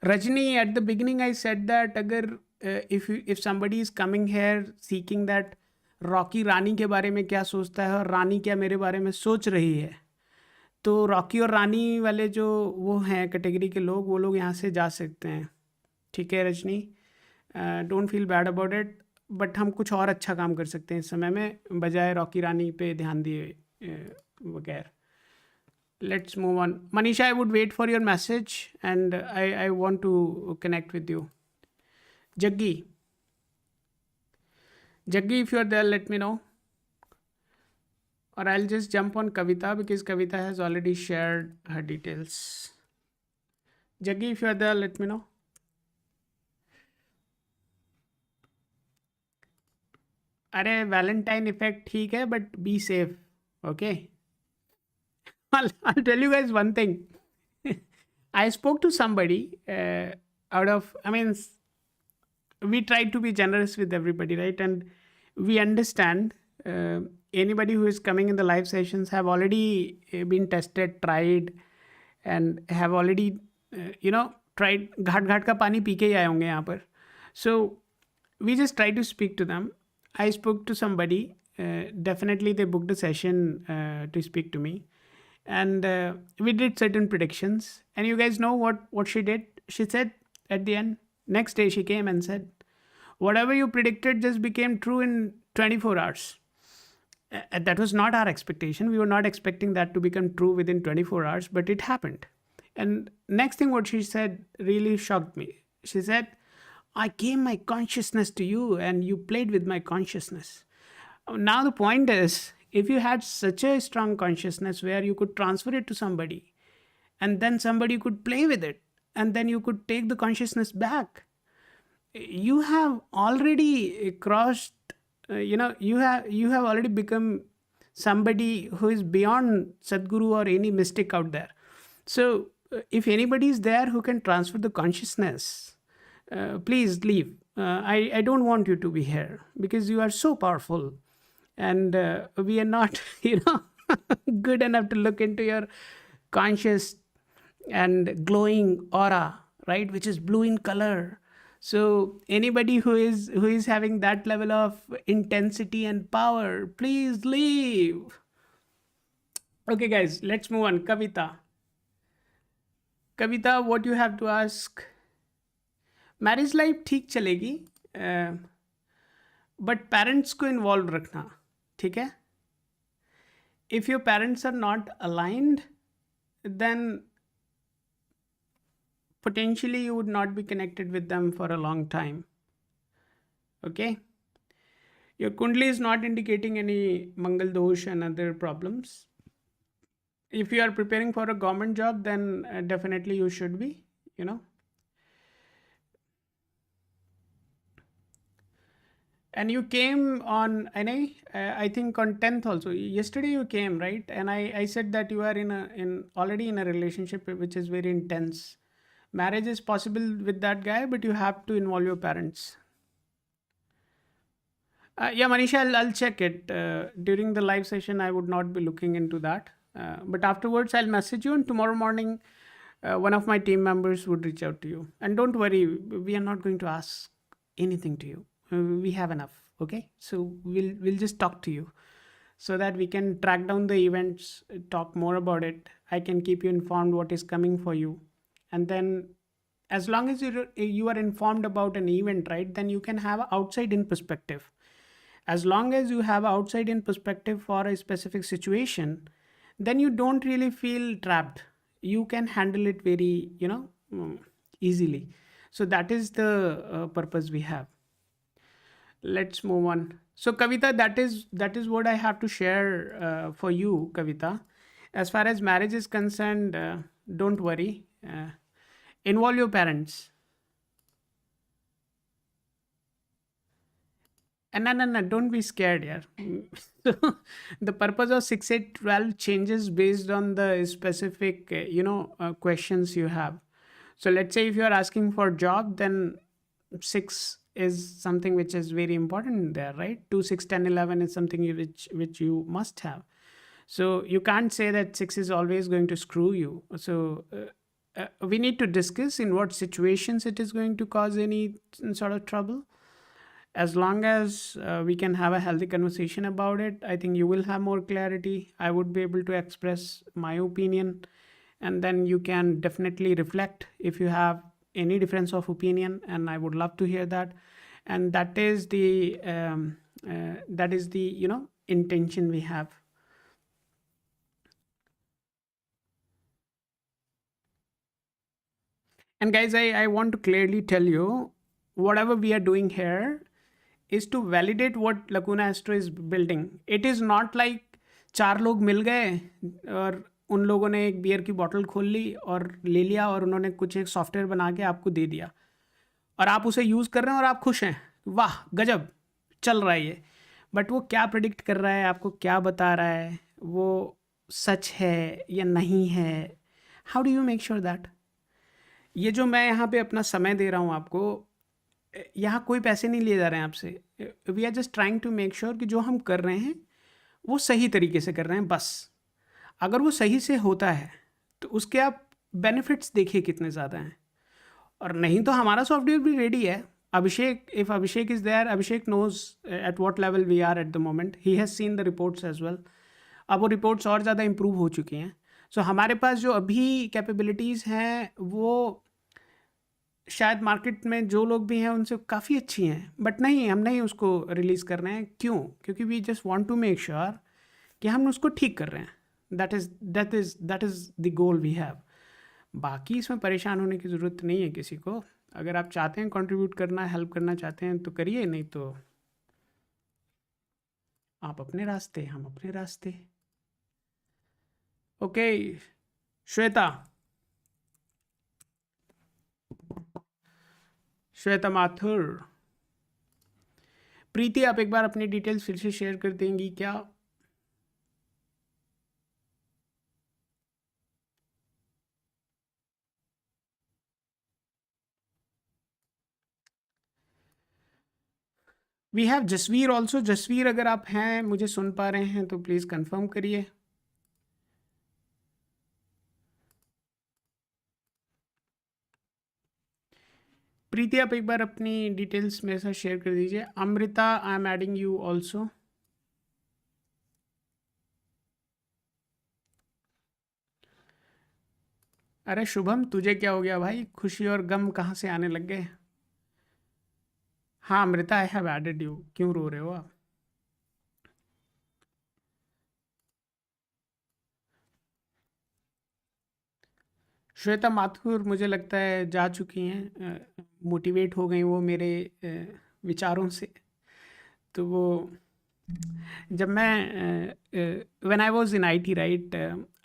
Rajni, at the beginning, I said that agar if somebody is coming here seeking that Rocky Rani के बारे में क्या सोचता है और रानी क्या मेरे बारे में सोच रही है, तो रॉकी और रानी वाले जो वो हैं कैटेगरी के लोग, वो लोग यहाँ से जा सकते हैं. ठीक है Rajni, don't feel bad about it, but हम कुछ और अच्छा काम कर सकते हैं इस समय में बजाय रॉकी रानी पे ध्यान दिए बगैर. Let's move on. Manisha, I would wait for your message and I want to connect with you. Jaggi, if you're there, let me know. Or I'll just jump on Kavita because Kavita has already shared her details. Jaggi, if you're there, let me know. अरे Valentine effect ठीक है but be safe. Okay, I'll tell you guys one thing. I spoke to somebody we try to be generous with everybody, right? And we understand anybody who is coming in the live sessions have already been tested, tried, and have already, tried. घाट घाट का पानी P के ही आए होंगे यहाँ पर. So we just try to speak to them. I spoke to somebody. Definitely they booked a session to speak to me. And we did certain predictions, and you guys know what she did. She said at the end, next day she came and said, whatever you predicted just became true in 24 hours. That was not our expectation. We were not expecting that to become true within 24 hours, but it happened. And next thing what she said really shocked me. She said, I gave my consciousness to you and you played with my consciousness. Now the point is, if you had such a strong consciousness where you could transfer it to somebody and then somebody could play with it and then you could take the consciousness back, you have already crossed, you have already become somebody who is beyond Sadguru or any mystic out there. So if anybody is there who can transfer the consciousness, please leave. I don't want you to be here because you are so powerful. And we are not, good enough to look into your conscious and glowing aura, right, which is blue in color. So anybody who is having that level of intensity and power, please leave. Okay guys, let's move on. Kavita, what you have to ask? Marriage life ठीक चलेगी, but parents को involve रखना. ठीक है? If your parents are not aligned, then potentially you would not be connected with them for a long time. Okay? Your kundli is not indicating any mangal dosh and other problems. If you are preparing for a government job, then definitely you should be, And you came on, I think on 10th also. Yesterday you came, right? And I said that you are already in a relationship which is very intense. Marriage is possible with that guy, but you have to involve your parents. Yeah, Manisha, I'll check it. During the live session, I would not be looking into that. But afterwards, I'll message you, and tomorrow morning, one of my team members would reach out to you. And don't worry, we are not going to ask anything to you. We have enough. Okay, so we'll just talk to you so that we can track down the events, talk more about it. I can keep you informed what is coming for you, and then as long as you are informed about an event, right, then you can have outside in perspective. As long as you have outside in perspective for a specific situation, then you don't really feel trapped. you can handle it very, easily. So that is the purpose we have. Let's move on. So Kavita, that is what I have to share for you, Kavita. As far as marriage is concerned, don't worry. Involve your parents. And no, don't be scared, yeah. So the purpose of 6, 8, 12 changes based on the specific, questions you have. So let's say if you are asking for job, then 6 is something which is very important there, right? 2, 6, 10, 11 is something which you must have. So you can't say that 6 is always going to screw you. So we need to discuss in what situations it is going to cause any sort of trouble. As long as we can have a healthy conversation about it, I think you will have more clarity. I would be able to express my opinion, and then you can definitely reflect if you have any difference of opinion, and I would love to hear that. And that is the intention we have. And guys, I want to clearly tell you, whatever we are doing here is to validate what Lacuna Astro is building. It is not like चार लोग मिल गए और उन लोगों ने एक beer की bottle खोल ली और ले लिया और उन्होंने कुछ एक सॉफ्टवेयर बना के आपको दे दिया और आप उसे यूज़ कर रहे हैं और आप खुश हैं, वाह गजब चल रहा है ये। बट वो क्या प्रिडिक्ट कर रहा है, आपको क्या बता रहा है, वो सच है या नहीं है? How do you make sure that? ये जो मैं यहाँ पे अपना समय दे रहा हूँ आपको, यहाँ कोई पैसे नहीं लिए जा रहे हैं आपसे। We are just trying to make sure कि जो हम कर रहे हैं वो सही तरीके से कर रहे हैं बस। अगर वो सही से होता है तो उसके आप बेनिफिट्स देखिए कितने ज़्यादा हैं। और नहीं तो हमारा सॉफ्टवेयर भी रेडी है। Abhishek, if Abhishek is there, Abhishek knows at what level we are at the moment, he has seen the reports as well. अब वो रिपोर्ट्स और ज़्यादा इम्प्रूव हो चुकी हैं। सो हमारे पास जो अभी कैपेबिलिटीज़ हैं वो शायद मार्केट में जो लोग भी हैं उनसे काफ़ी अच्छी हैं, बट नहीं, हम नहीं उसको रिलीज़ कर रहे हैं। क्यों? क्योंकि we just want to make sure कि हम उसको ठीक कर रहे हैं। That is the goal we have. बाकी इसमें परेशान होने की ज़रूरत नहीं है किसी को। अगर आप चाहते हैं कंट्रीब्यूट करना, हेल्प करना चाहते हैं तो करिए, नहीं तो आप अपने रास्ते, हम अपने रास्ते। ओके श्वेता, श्वेता माथुर। प्रीति, आप एक बार अपनी डिटेल्स फिर से शेयर कर देंगी क्या? We have Jasvir also. Jasvir, अगर आप हैं, मुझे सुन पा रहे हैं तो प्लीज़ कंफर्म करिए। प्रीति, आप एक बार अपनी डिटेल्स मेरे साथ शेयर कर दीजिए। Amrita, I am adding you also. अरे शुभम, तुझे क्या हो गया भाई? खुशी और गम कहाँ से आने लग गए? हाँ Amrita, I have added you. क्यों रो रहे हो आप? श्वेता माथुर मुझे लगता है जा चुकी हैं, मोटिवेट हो गई वो मेरे विचारों से। तो वो जब मैं when I was in IT, right,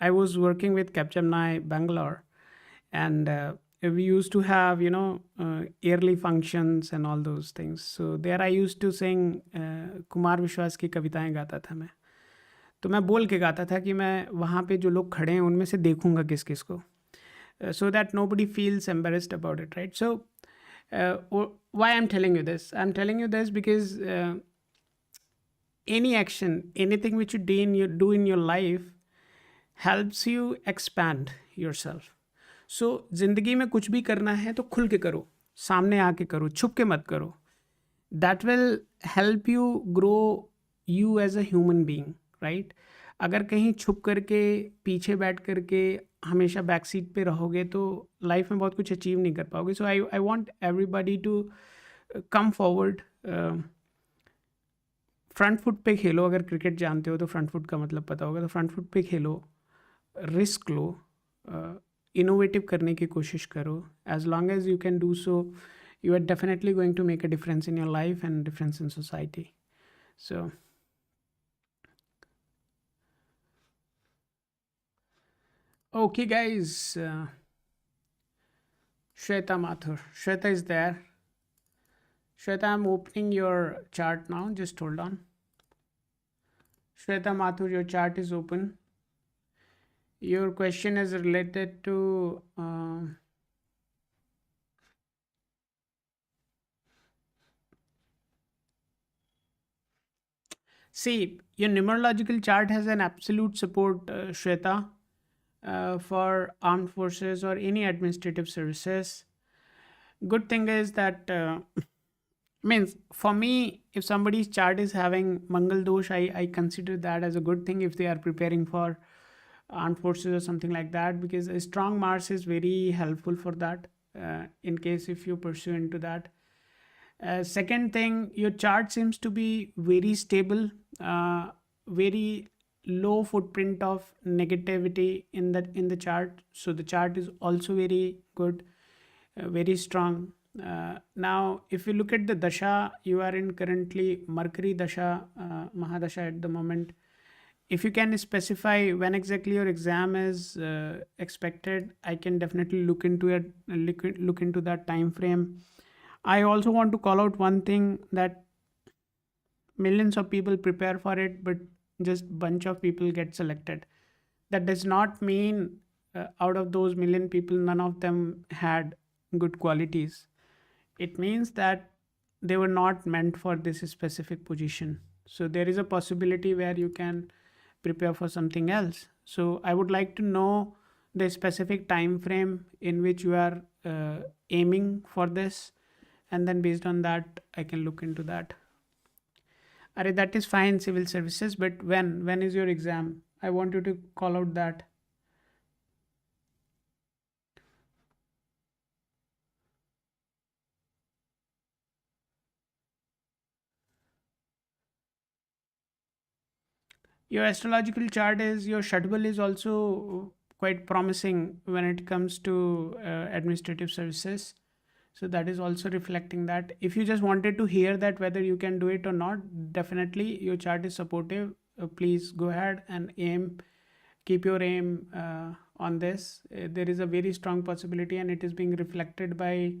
I was working with Capgemini Bangalore, and we used to have yearly functions and all those things. So there I used to sing Kumar विश्वास की कविताएं गाता था मैं। तो मैं बोल के गाता था कि मैं वहाँ पे जो लोग खड़े हैं उनमें से देखूंगा किस किस को, so that nobody feels embarrassed about it, right? So why I'm telling you this? I'm telling you this because any action, anything which you do in your life helps you expand yourself. सो ज़िंदगी में कुछ भी करना है तो खुल के करो, सामने आके करो, छुप के मत करो। That will help you grow you as a human being, right? अगर कहीं छुप करके, पीछे बैठ करके हमेशा बैक सीट पे रहोगे तो लाइफ में बहुत कुछ अचीव नहीं कर पाओगे। So I want everybody to come forward. Front foot पे खेलो। अगर क्रिकेट जानते हो तो फ्रंट फुट का मतलब पता होगा, तो फ्रंट फुट पे खेलो, रिस्क लो, इनोवेटिव करने की कोशिश करो. As long as you can do so, you are definitely going to make a difference in your life and difference in society. So okay guys, Shweta Mathur. Shweta is there. Shweta, I'm opening your chart now. Just hold on. Shweta Mathur, your chart is open. Your question is related to see, your numerological chart has an absolute support, Shweta, for armed forces or any administrative services. Good thing is that means for me, if somebody's chart is having Mangal dosh, I consider that as a good thing if they are preparing for armed forces or something like that, because a strong Mars is very helpful for that, in case if you pursue into that. Second thing, your chart seems to be very stable, very low footprint of negativity in the chart. So the chart is also very good, very strong. Now, if you look at the dasha, you are in currently Mercury dasha, Mahadasha at the moment. If you can specify when exactly your exam is expected, I can definitely look into it, look into that time frame. I also want to call out one thing, that millions of people prepare for it, but just bunch of people get selected. That does not mean out of those million people, none of them had good qualities. It means that they were not meant for this specific position. So there is a possibility where you can prepare for something else. So I would like to know the specific time frame in which you are aiming for this, and then based on that I can look into that. Are that is fine, civil services, but when is your exam? I want you to call out that. Your astrological chart is, your schedule is also quite promising when it comes to administrative services. So that is also reflecting that. If you just wanted to hear that whether you can do it or not, definitely your chart is supportive. Please go ahead and aim, keep your aim on this. There is a very strong possibility, and it is being reflected by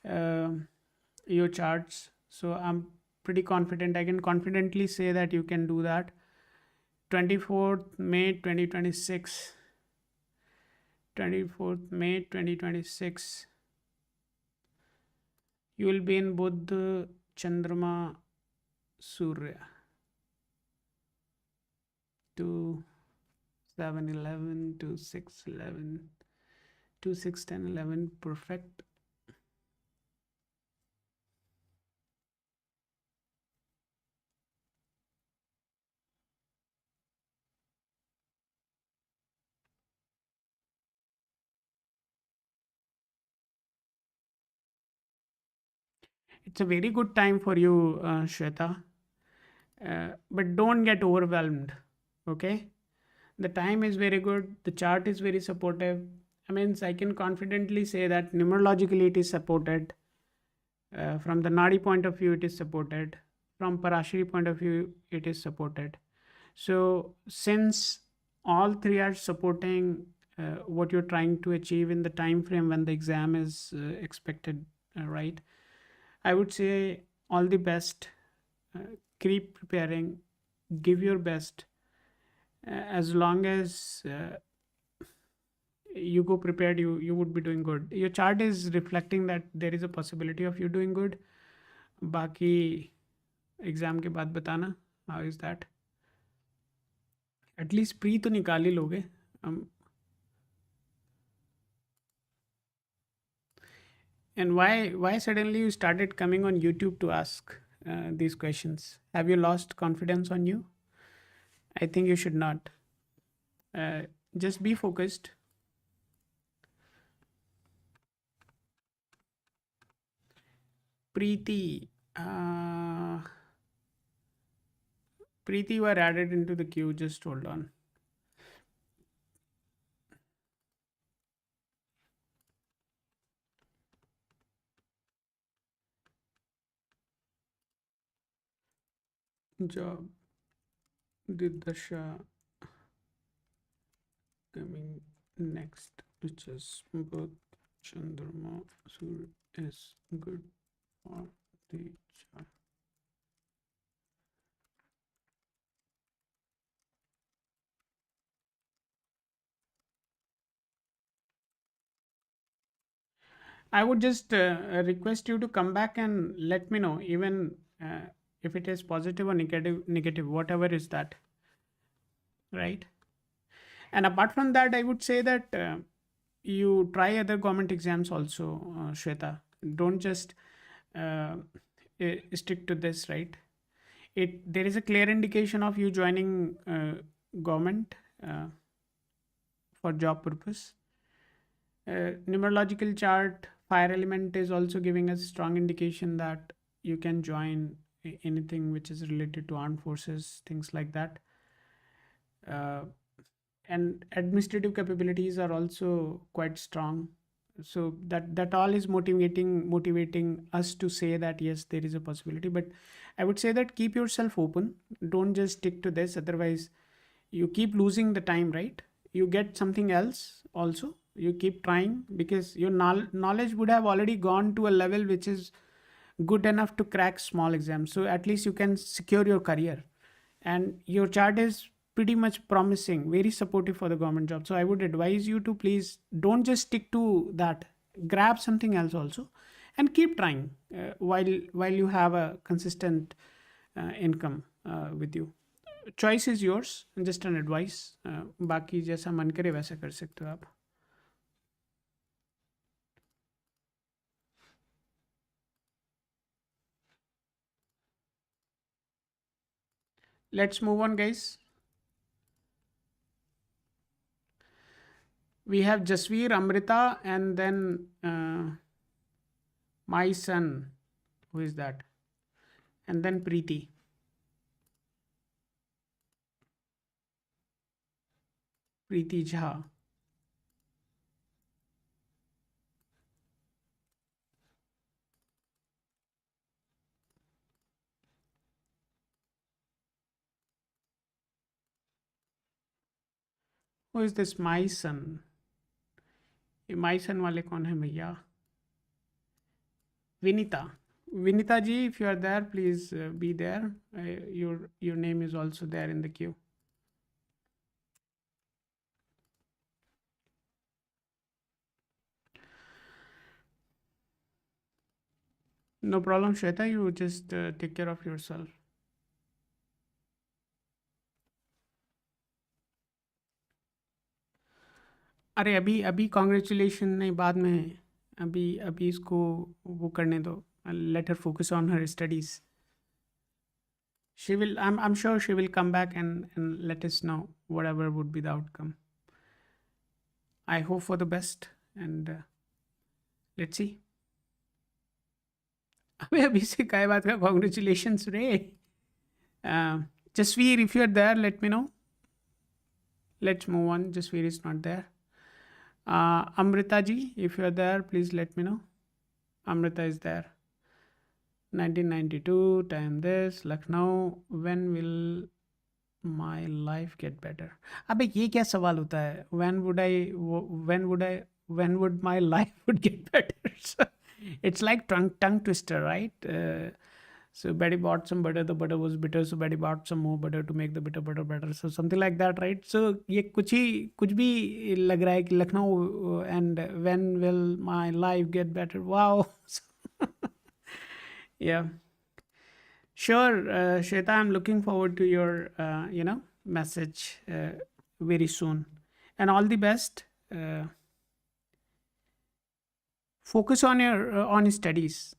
uh, your charts. So I'm pretty confident. I can confidently say that you can do that. 24th May 2026. 24th May 2026. You will be in Buddha, Chandrama, Surya. 2, 7, 11, 2, 6, 11, 2, 6, 10, 11. Perfect. It's a very good time for you, Shweta. But don't get overwhelmed. Okay? The time is very good. The chart is very supportive. I mean, I can confidently say that numerologically it is supported. From the Nadi point of view, it is supported. From Parashari point of view, it is supported. So, since all three are supporting what you're trying to achieve in the time frame when the exam is expected, right? I would say all the best. Keep preparing. Give your best. As long as you go prepared, you would be doing good. Your chart is reflecting that there is a possibility of you doing good. बाकी exam के बाद बताना how is that. At least pre तो निकाल ही लोगे. And why suddenly you started coming on YouTube to ask these questions? Have you lost confidence on you? I think you should not. Uh, just be focused. Preeti, Preeti were added into the queue. Just hold on. job, the dasha coming next, which is both Chandrama Sur is good for the chart. I would just request you to come back and let me know, even if it is positive or negative, whatever is that, right? And apart from that, I would say that you try other government exams also, Shweta. Don't just stick to this, right? There is a clear indication of you joining government uh, for job purpose. Numerological chart fire element is also giving us strong indication that you can join anything which is related to armed forces, things like that. uh, and administrative capabilities are also quite strong, so that all is motivating us to say that yes, there is a possibility. But I would say that keep yourself open, don't just stick to this, otherwise you keep losing the time, right? You get something else also, you keep trying, because your knowledge would have already gone to a level which is good enough to crack small exams, so at least you can secure your career. And your chart is pretty much promising, very supportive for the government job, so I would advise you to please don't just stick to that, grab something else also, and keep trying while you have a consistent income with you. Choice is yours, just an advice. बाकी जैसा मन करे वैसा कर सकते हो आप. Let's move on, guys. We have Jasveer, Amrita, and then my son. Who is that? And then Preeti. Preeti Jha. Who is this my son? ये my son वाले कौन है भैया? Vinita. Vinita ji, if you are there, please be there. Your name is also there in the queue. No problem, Shweta. You just take care of yourself. अरे अभी अभी congratulation नहीं, बाद में है. अभी अभी इसको वो करने दो. Let her focus on her studies. She will. I'm sure she will come back and let us know whatever would be the outcome. I hope for the best, and let's see. अबे अभी से काय बात का congratulations रे. Jasveer, if you're there, let me know. Let's move on. Jasveer is not there. Amrita ji, if you're there, please let me know. Amrita is there. 1992, time this, Lucknow. When will my life get better? अबे ये क्या सवाल होता है? When would my life would get better? So, it's like tongue twister, right? So Betty bought some butter, the butter was bitter, so Betty bought some more butter to make the bitter butter better. So something like that, right? So ये कुछ भी लग रहा है कि Lucknow and when will my life get better? Wow. Yeah. Sure, Shweta, I'm looking forward to your, message very soon. And all the best. Focus on your on studies.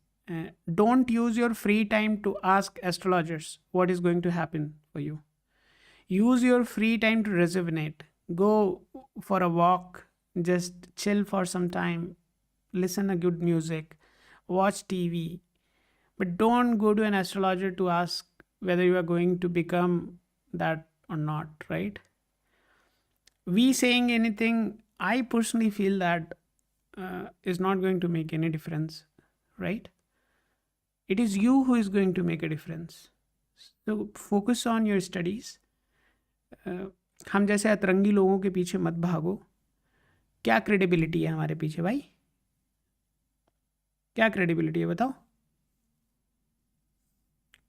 Don't use your free time to ask astrologers what is going to happen for you. Use your free time to rejuvenate. Go for a walk. Just chill for some time. Listen to good music. Watch TV. But don't go to an astrologer to ask whether you are going to become that or not, right? We saying anything, I personally feel that is not going to make any difference, right? It is you who is going to make a difference. तो focus on your studies. हम जैसे अतरंगी लोगों के पीछे मत भागो। क्या क्रेडिबिलिटी है हमारे पीछे भाई? क्या क्रेडिबिलिटी है बताओ?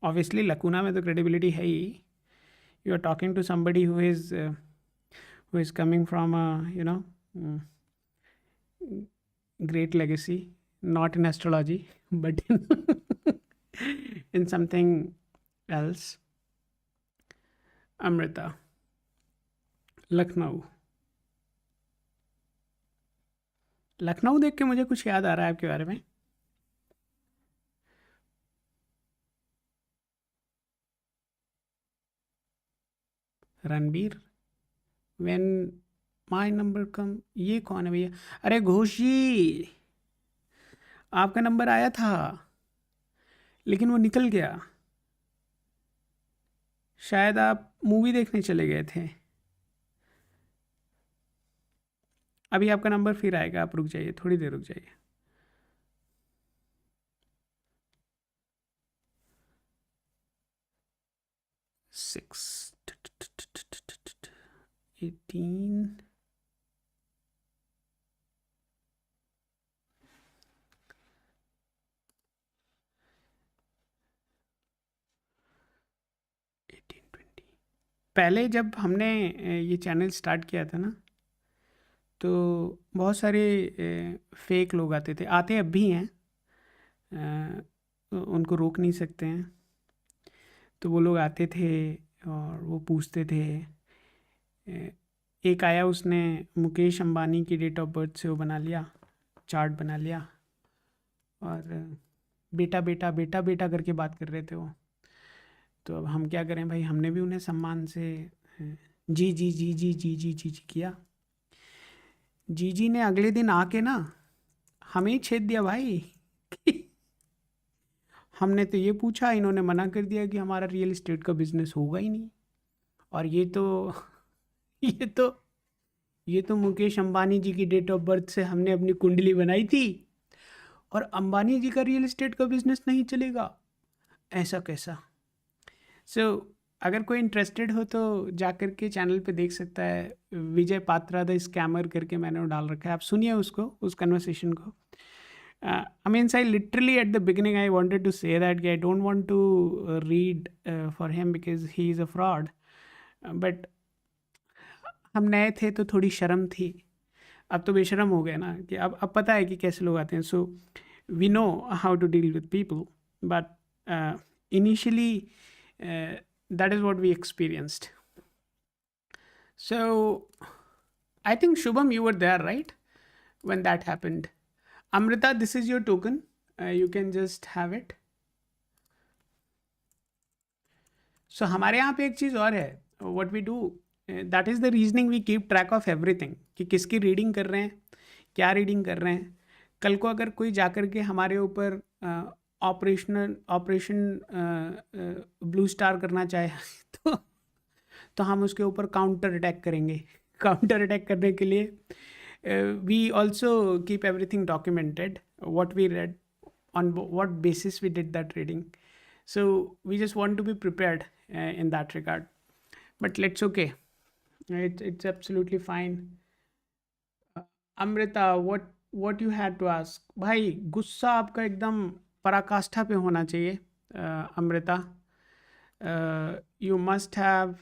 ऑब्वियसली लकूना में तो क्रेडिबिलिटी है ही। You are talking to somebody who is coming from you know great legacy, not in astrology, but in something else. Amrita, Lucknow. Lucknow देख के मुझे कुछ याद आ रहा है आपके बारे में। रणबीर, व्हेन माई नंबर कम, ये कौन है भैया? अरे घोष जी, आपका नंबर आया था लेकिन वो निकल गया। शायद आप मूवी देखने चले गए थे। अभी आपका नंबर फिर आएगा, आप रुक जाइए, थोड़ी देर रुक जाइए। सिक्स 18 18 20। पहले जब हमने ये चैनल स्टार्ट किया था ना, तो बहुत सारे फेक लोग आते थे, आते अब भी हैं। उनको रोक नहीं सकते हैं। तो वो लोग आते थे और वो पूछते थे। एक आया, उसने मुकेश अंबानी की डेट ऑफ बर्थ से वो बना लिया, चार्ट बना लिया, और बेटा बेटा बेटा बेटा करके बात कर रहे थे वो। तो अब हम क्या करें भाई, हमने भी उन्हें सम्मान से जी जी जी जी जी जी जी जी किया। जी जी ने अगले दिन आके ना हमें ही छेद दिया भाई। हमने तो ये पूछा, इन्होंने मना कर दिया कि हमारा रियल एस्टेट का बिजनेस होगा ही नहीं। और ये तो ये तो ये तो मुकेश अंबानी जी की डेट ऑफ बर्थ से हमने अपनी कुंडली बनाई थी, और अंबानी जी का रियल एस्टेट का बिजनेस नहीं चलेगा, ऐसा कैसा? सो अगर कोई इंटरेस्टेड हो तो जा कर के चैनल पे देख सकता है। विजय पात्रा द स्कैमर करके मैंने वो डाल रखा है, आप सुनिए उसको, उस कन्वर्सेशन को। I mean, I literally at the beginning I wanted to say that I don't want to read for him because he is a fraud. But हम नए थे तो थोड़ी शर्म थी। अब तो बेशरम हो गए ना, कि अब पता है कि कैसे लोग आते हैं। So we know how to deal with people, but initially that is what we experienced. So I think Shubham, you were there, right, when that happened? Amrita, this is your token. You can just have it. So हमारे यहाँ पे एक चीज़ और है, what we do, that is the reasoning we keep track of everything, कि किसकी reading कर रहे हैं, क्या रीडिंग कर रहे हैं। कल को अगर कोई जाकर के हमारे ऊपर ऑपरेशन ब्लू स्टार करना चाहे तो हम उसके ऊपर काउंटर अटैक करेंगे। काउंटर अटैक करने के लिए we also keep everything documented, what we read, on what basis we did that reading. So we just want to be prepared in that regard. But let's okay. It's absolutely fine. Amrita, what you had to ask? भाई गुस्सा आपका एकदम पराकाष्ठा पे होना चाहिए। Amrita, you must have,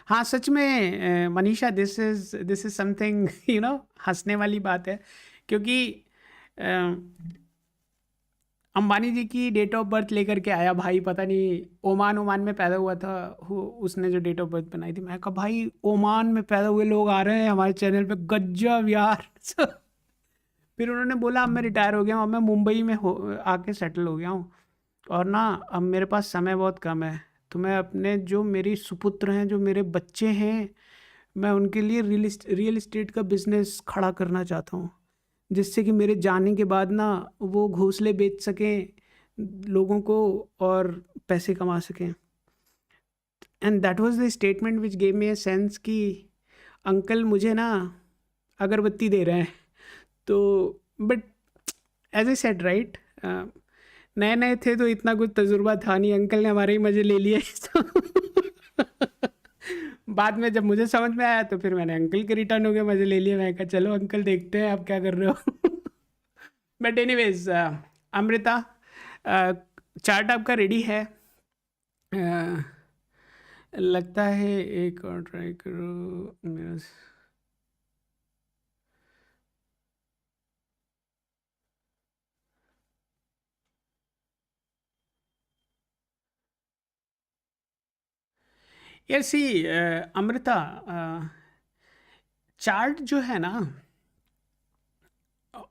हाँ सच में मनीषा, दिस इज समथिंग हंसने वाली बात है, क्योंकि अंबानी जी की डेट ऑफ बर्थ लेकर के आया भाई, पता नहीं ओमान में पैदा हुआ था उसने जो डेट ऑफ बर्थ बनाई थी। मैं कहा भाई ओमान में पैदा हुए लोग आ रहे हैं हमारे चैनल पे, गजब यार। फिर उन्होंने बोला अब मैं रिटायर हो गया हूँ, अब मैं मुंबई में आके सेटल हो गया हूँ, और ना अब मेरे पास समय बहुत कम है, तो मैं अपने जो मेरी सुपुत्र हैं, जो मेरे बच्चे हैं, मैं उनके लिए रियल एस्टेट का बिजनेस खड़ा करना चाहता हूँ, जिससे कि मेरे जाने के बाद ना वो घोंसले बेच सकें लोगों को और पैसे कमा सकें। And that was the statement which gave me a sense कि अंकल मुझे ना अगरबत्ती दे रहे हैं। तो but as I said right, नए नए थे तो इतना कुछ तजुर्बा था नहीं, अंकल ने हमारे ही मजे ले लिए। तो बाद में जब मुझे समझ में आया तो फिर मैंने अंकल के रिटर्न हो गए मजे ले लिए। मैं कहा चलो अंकल देखते हैं आप क्या कर रहे हो। बट एनीवेज, अमृता, चार्ट आपका रेडी है? अ, लगता है एक और ट्राई करो मेरा। यार सी, अमृता, चार्ट जो है ना,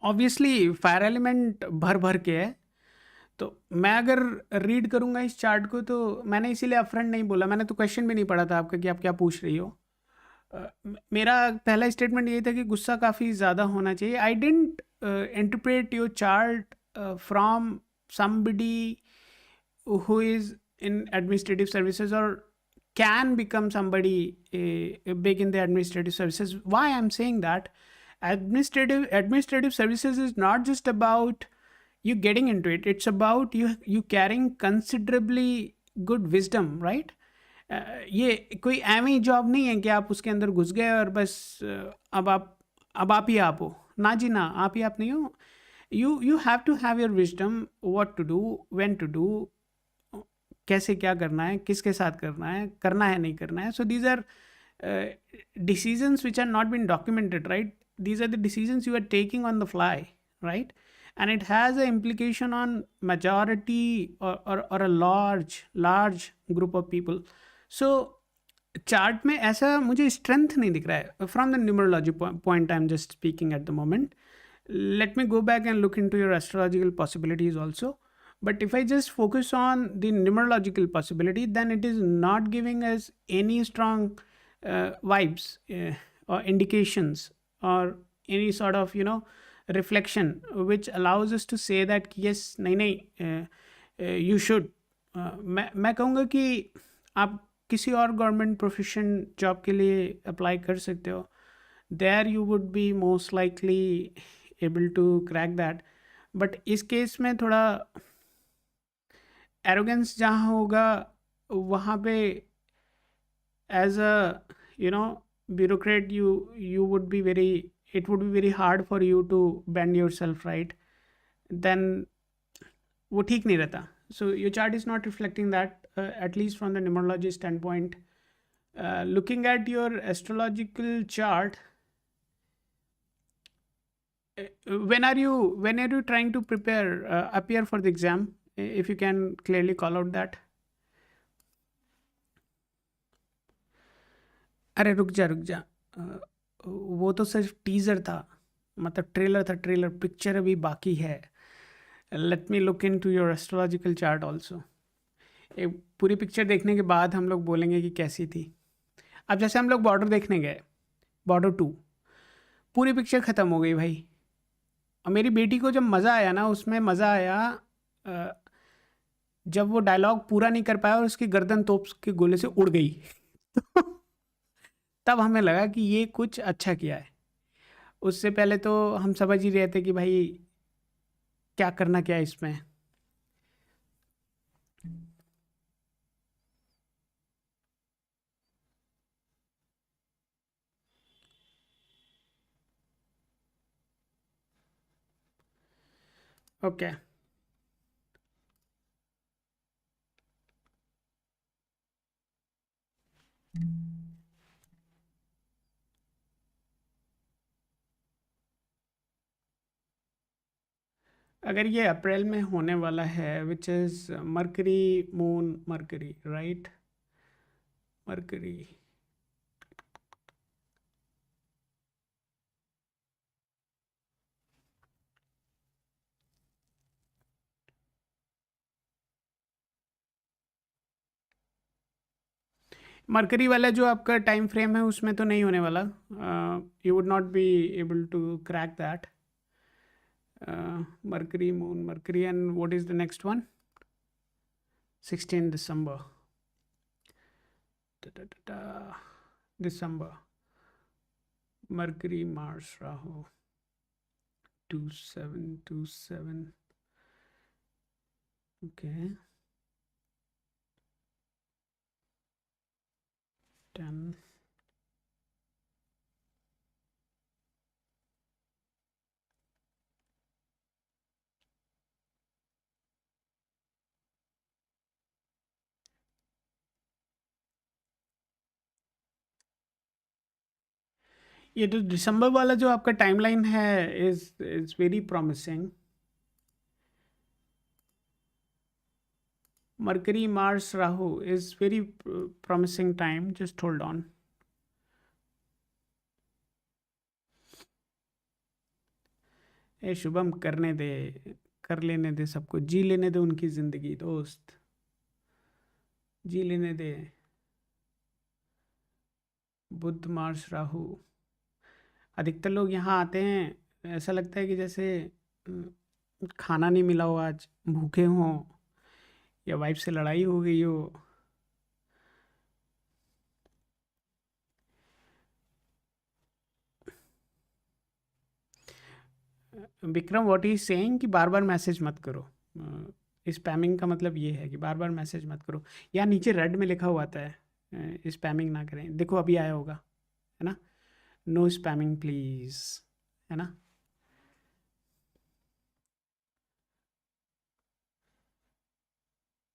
ऑब्वियसली फायर एलिमेंट भर भर के है। तो मैं अगर रीड करूंगा इस चार्ट को तो मैंने इसीलिए अपफ्रंट नहीं बोला, मैंने तो क्वेश्चन भी नहीं पढ़ा था आपका कि आप क्या पूछ रही हो। मेरा पहला स्टेटमेंट यही था कि गुस्सा काफ़ी ज़्यादा होना चाहिए। I don't interpret your chart from somebody who is in administrative services or can become somebody big in the administrative services. Why I'm saying that, administrative services is not just about you getting into it, it's about you carrying considerably good wisdom, right? ये कोई एवं job नहीं है कि आप उसके अंदर घुस गए और बस अब आप ही आप हो। ना जी ना, आप ही आप नहीं हो। you have to have your wisdom, what to do, when to do, कैसे क्या करना है, किसके साथ करना है नहीं करना है। So these are decisions which are not been documented, right? These are the decisions you are taking on the fly, right? And it has an implication on majority or a large group of people. So chart में ऐसा मुझे strength नहीं दिख रहा है from the numerology point I am just speaking at the moment. Let me go back and look into your astrological possibilities also. But if I just focus on the numerological possibility, then it is not giving us any strong vibes, or indications, or any sort of reflection which allows us to say that yes, नहीं नहीं, you should. मैं कहूँगा कि आप किसी और government profession job के लिए अप्लाई कर सकते हो. There you would be most likely able to crack that. But इस केस में थोड़ा एरोगेंस जहाँ होगा वहाँ पे as a bureaucrat, you would be very, it would be very hard for you to bend yourself, right? Then वो ठीक नहीं रहता. So your chart is not reflecting that, at least from the numerology standpoint. Looking at your astrological chart, when are you trying to prepare, appear for the exam? If you can clearly call out that. अरे रुक जा, वो तो सिर्फ teaser था, मतलब trailer था. Trailer picture अभी बाकी है. Let me look into your astrological chart also. एक पूरी पिक्चर देखने के बाद हम लोग बोलेंगे कि कैसी थी. अब जैसे हम लोग बॉर्डर देखने गए, बॉर्डर 2, पूरी पिक्चर ख़त्म हो गई भाई. और मेरी बेटी को जब मज़ा आया ना, उसमें मज़ा आया अ, जब वो डायलॉग पूरा नहीं कर पाया और उसकी गर्दन तोप के गोले से उड़ गई. तब हमें लगा कि ये कुछ अच्छा किया है. उससे पहले तो हम समझ ही रहे थे कि भाई क्या करना क्या है इसमें. ओके. अगर ये अप्रैल में होने वाला है, which is mercury moon mercury, right? Mercury. Mercury वाला जो आपका टाइम फ्रेम है उसमें तो नहीं होने वाला. You would not be able to crack that. Mercury moon Mercury and what is the next one? 16 December. December. Mercury Mars Rahu 2727. Okay. 10. ये तो दिसंबर वाला जो आपका टाइमलाइन है is very promising. Mercury, Mars, Rahu is very promising time. Just hold on. ए शुभम, करने दे, कर लेने दे, सबको जी लेने दे उनकी जिंदगी दोस्त, जी लेने दे. बुध, मार्स, राहु. अधिकतर लोग यहाँ आते हैं, ऐसा लगता है कि जैसे खाना नहीं मिला हो, आज भूखे हों, या वाइफ से लड़ाई हो गई हो. विक्रम, व्हाट इज सेइंग कि बार बार मैसेज मत करो. स्पैमिंग का मतलब ये है कि बार बार मैसेज मत करो. या नीचे रेड में लिखा हुआ आता है स्पैमिंग ना करें. देखो अभी आया होगा, है ना. नो स्पैमिंग प्लीज, है ना.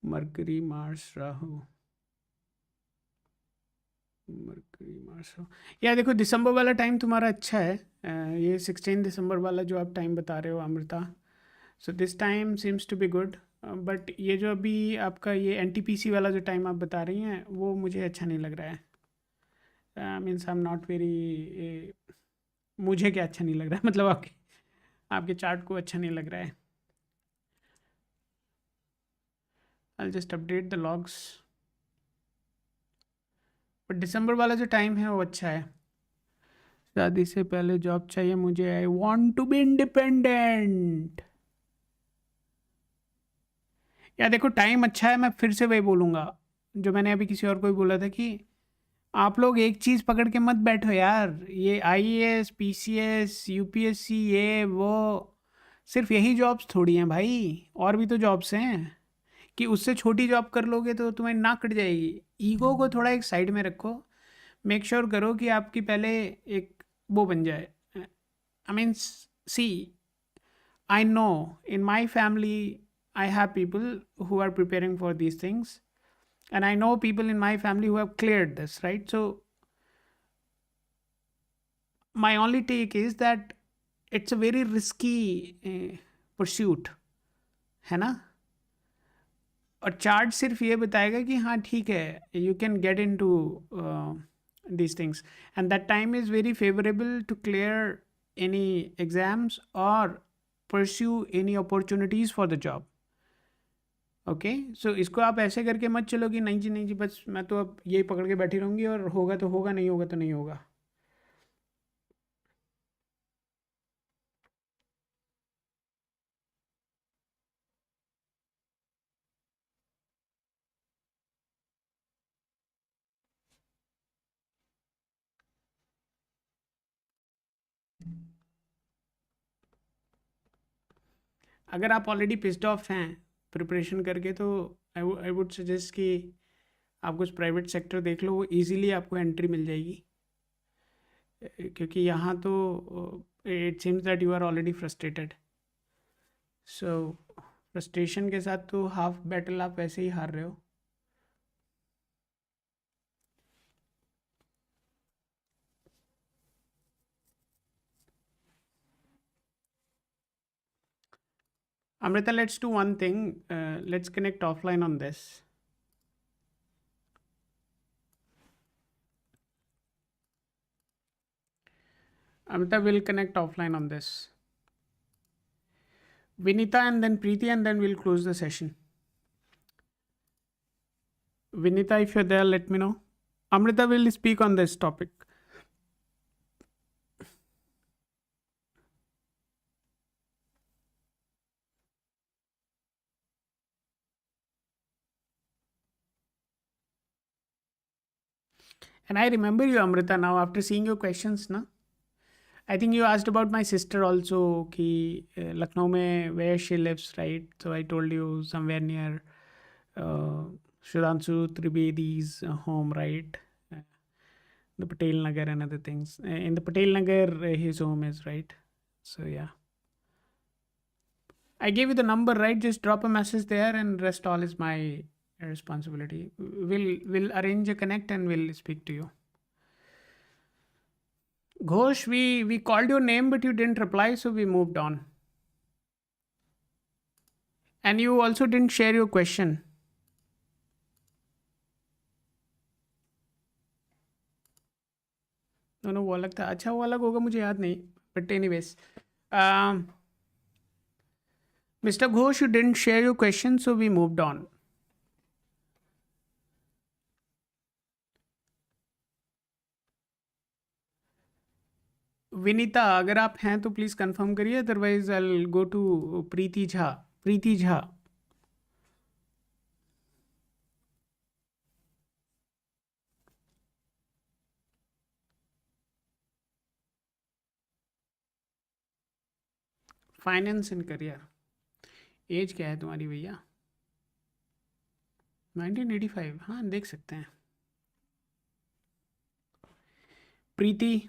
Mercury, Mars, Rahu. Mercury, Mars, Rahu. या देखो दिसंबर वाला टाइम तुम्हारा अच्छा है. ये 16 दिसंबर वाला जो आप टाइम बता रहे हो Amrita. So this time seems to be good. But ये जो अभी आपका ये एनटीपीसी वाला जो टाइम आप बता रही हैं वो मुझे अच्छा नहीं लग रहा है. Means I am not very. मुझे क्या अच्छा नहीं लग रहा है मतलब आपके आपके चार्ट को अच्छा नहीं लग रहा है. I just update the logs. But दिसंबर वाला जो टाइम है वो अच्छा है. शादी से पहले जॉब चाहिए मुझे. I want to be independent. या देखो टाइम अच्छा है. मैं फिर से वही बोलूँगा जो मैंने अभी किसी और को भी बोला था कि आप लोग एक चीज़ पकड़ के मत बैठो यार. ये आईएएस, पीसीएस, यूपीएससी, ये वो सिर्फ यही जॉब्स थोड़ी हैं भाई. और भी तो जॉब्स हैं. कि उससे छोटी जॉब कर लोगे तो तुम्हें ना कट जाएगी. ईगो को थोड़ा एक साइड में रखो. मेक श्योर करो कि आपकी पहले एक वो बन जाए. I mean, see, I know in my family I have people who are preparing for these things, and I know people in my family who have cleared this, right? So my only take is that it's a very risky pursuit, है ना. और chart सिर्फ ये बताएगा कि हाँ ठीक है, you can get into these things, and that time is very favorable to clear any exams or pursue any opportunities for the job. Okay. So इसको आप ऐसे करके मत चलो कि नहीं जी, नहीं जी, बस मैं तो अब यही पकड़ के बैठी रहूँगी और होगा तो होगा, नहीं होगा तो नहीं होगा. अगर आप ऑलरेडी पिस्ड ऑफ हैं प्रिपरेशन करके तो आई वुड सजेस्ट कि आप कुछ प्राइवेट सेक्टर देख लो. वो ईजीली आपको एंट्री मिल जाएगी. क्योंकि यहाँ तो it seems that you are already frustrated. So frustration के साथ तो हाफ बैटल आप वैसे ही हार रहे हो. Amrita, let's do one thing. Let's connect offline on this. Amrita will connect offline on this. Vinita and then Preeti, and then we'll close the session. Vinita, if you're there, let me know. Amrita will speak on this topic. And I remember you, Amrita, now after seeing your questions. Na? I think you asked about my sister also, ki Lucknow mein, where she lives, right? So I told you somewhere near uh, Shraddhanshu Trivedi's home, right? Uh, the Patel Nagar and other things. In the Patel Nagar, his home is, right? So yeah. I gave you the number, right? Just drop a message there, and rest all is my responsibility. We'll arrange a connect and we'll speak to you. Ghosh, we called your name, but you didn't reply, so we moved on. And you also didn't share your question. दोनों वो अलग था. अच्छा वो अलग होगा मुझे याद नहीं. But anyways, Mr. Ghosh, you didn't share your question, so we moved on. Vinita, अगर आप हैं तो प्लीज़ कंफर्म करिए, otherwise I go to Preeti Jha. Preeti Jha. Finance and career. Age क्या है तुम्हारी भैया? 1985. हाँ देख सकते हैं. प्रीति.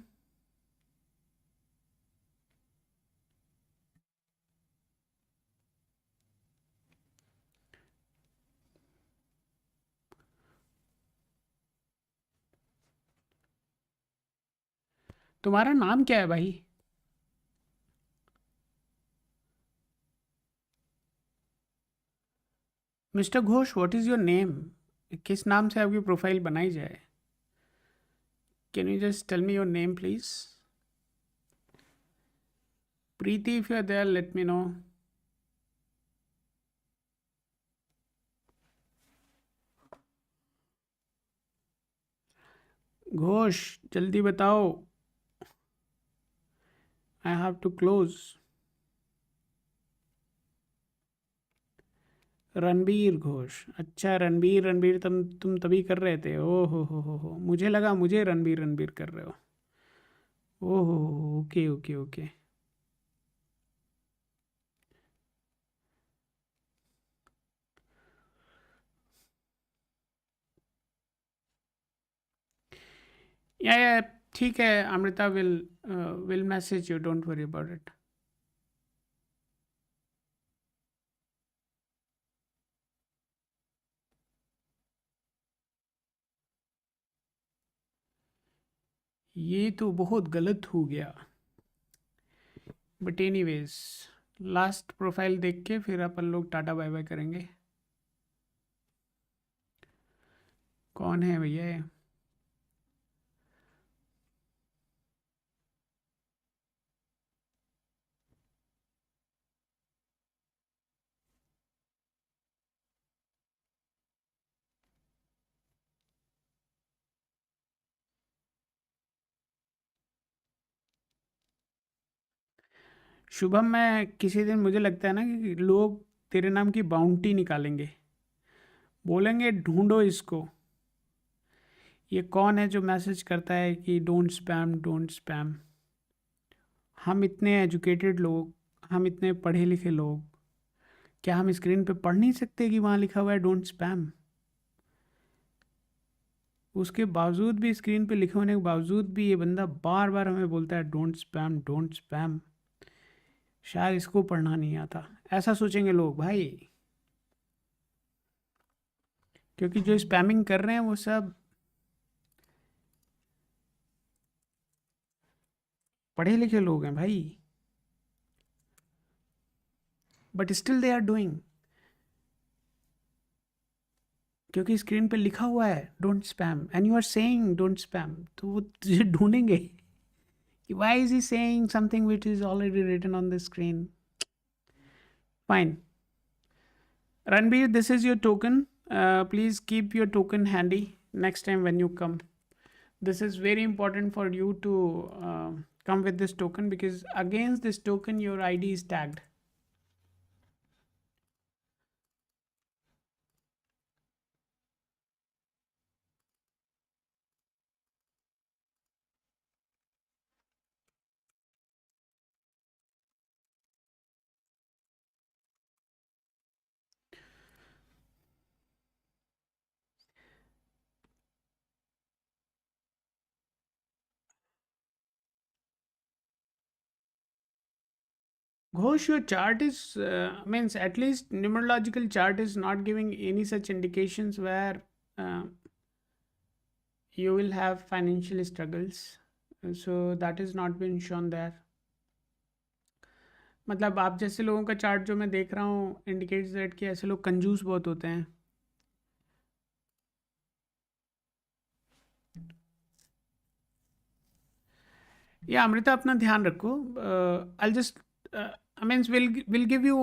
तुम्हारा नाम क्या है भाई? Mister Ghosh, what is your name? किस नाम से आपकी प्रोफाइल बनाई जाए? Can you just tell me your name please? Preeti, if you are there let me know. Ghosh, जल्दी बताओ. I have to close. Ranbir Ghosh. अच्छा रणबीर. रणबीर तुम तभी कर रहे थे. ओ हो. मुझे लगा मुझे रणबीर रणबीर कर रहे हो. ओहो. Okay okay okay. या ठीक है Amrita. Will message you. Don't worry about it. ये तो बहुत गलत हो गया. बट एनीवेज, लास्ट प्रोफाइल देख के फिर अपन लोग टाटा बाय बाय करेंगे. कौन है भैया ये? शुभम, मैं किसी दिन मुझे लगता है ना कि लोग तेरे नाम की बाउंटी निकालेंगे. बोलेंगे ढूंढो इसको. ये कौन है जो मैसेज करता है कि डोंट स्पैम डोंट स्पैम? हम इतने एजुकेटेड लोग, हम इतने पढ़े लिखे लोग, क्या हम स्क्रीन पे पढ़ नहीं सकते कि वहाँ लिखा हुआ है डोंट स्पैम? उसके बावजूद भी, स्क्रीन पे लिखे होने के बावजूद भी, ये बंदा बार बार हमें बोलता है डोंट स्पैम डोंट स्पैम. शायद इसको पढ़ना नहीं आता, ऐसा सोचेंगे लोग भाई. क्योंकि जो स्पैमिंग कर रहे हैं वो सब पढ़े लिखे लोग हैं भाई. But still they are doing. क्योंकि स्क्रीन पे लिखा हुआ है don't spam and you are saying don't spam, तो वो तुझे ढूंढेंगे कि why is he saying something which is already written on the screen. Fine. Ranbir, this is your token. Please keep your token handy next time when you come. This is very important for you to come with this token, because against this token your ID is tagged. Ghosh, your chart is means at least numerological chart is not giving any such indications where uh, you will have financial struggles. So that is not been shown there. मतलब आप जैसे लोगों का chart जो मैं देख रहा हूँ इंडिकेट्स दैट कि ऐसे लोग कंजूस बहुत होते हैं. या अमृता अपना ध्यान रखो. I just I mean, we'll give you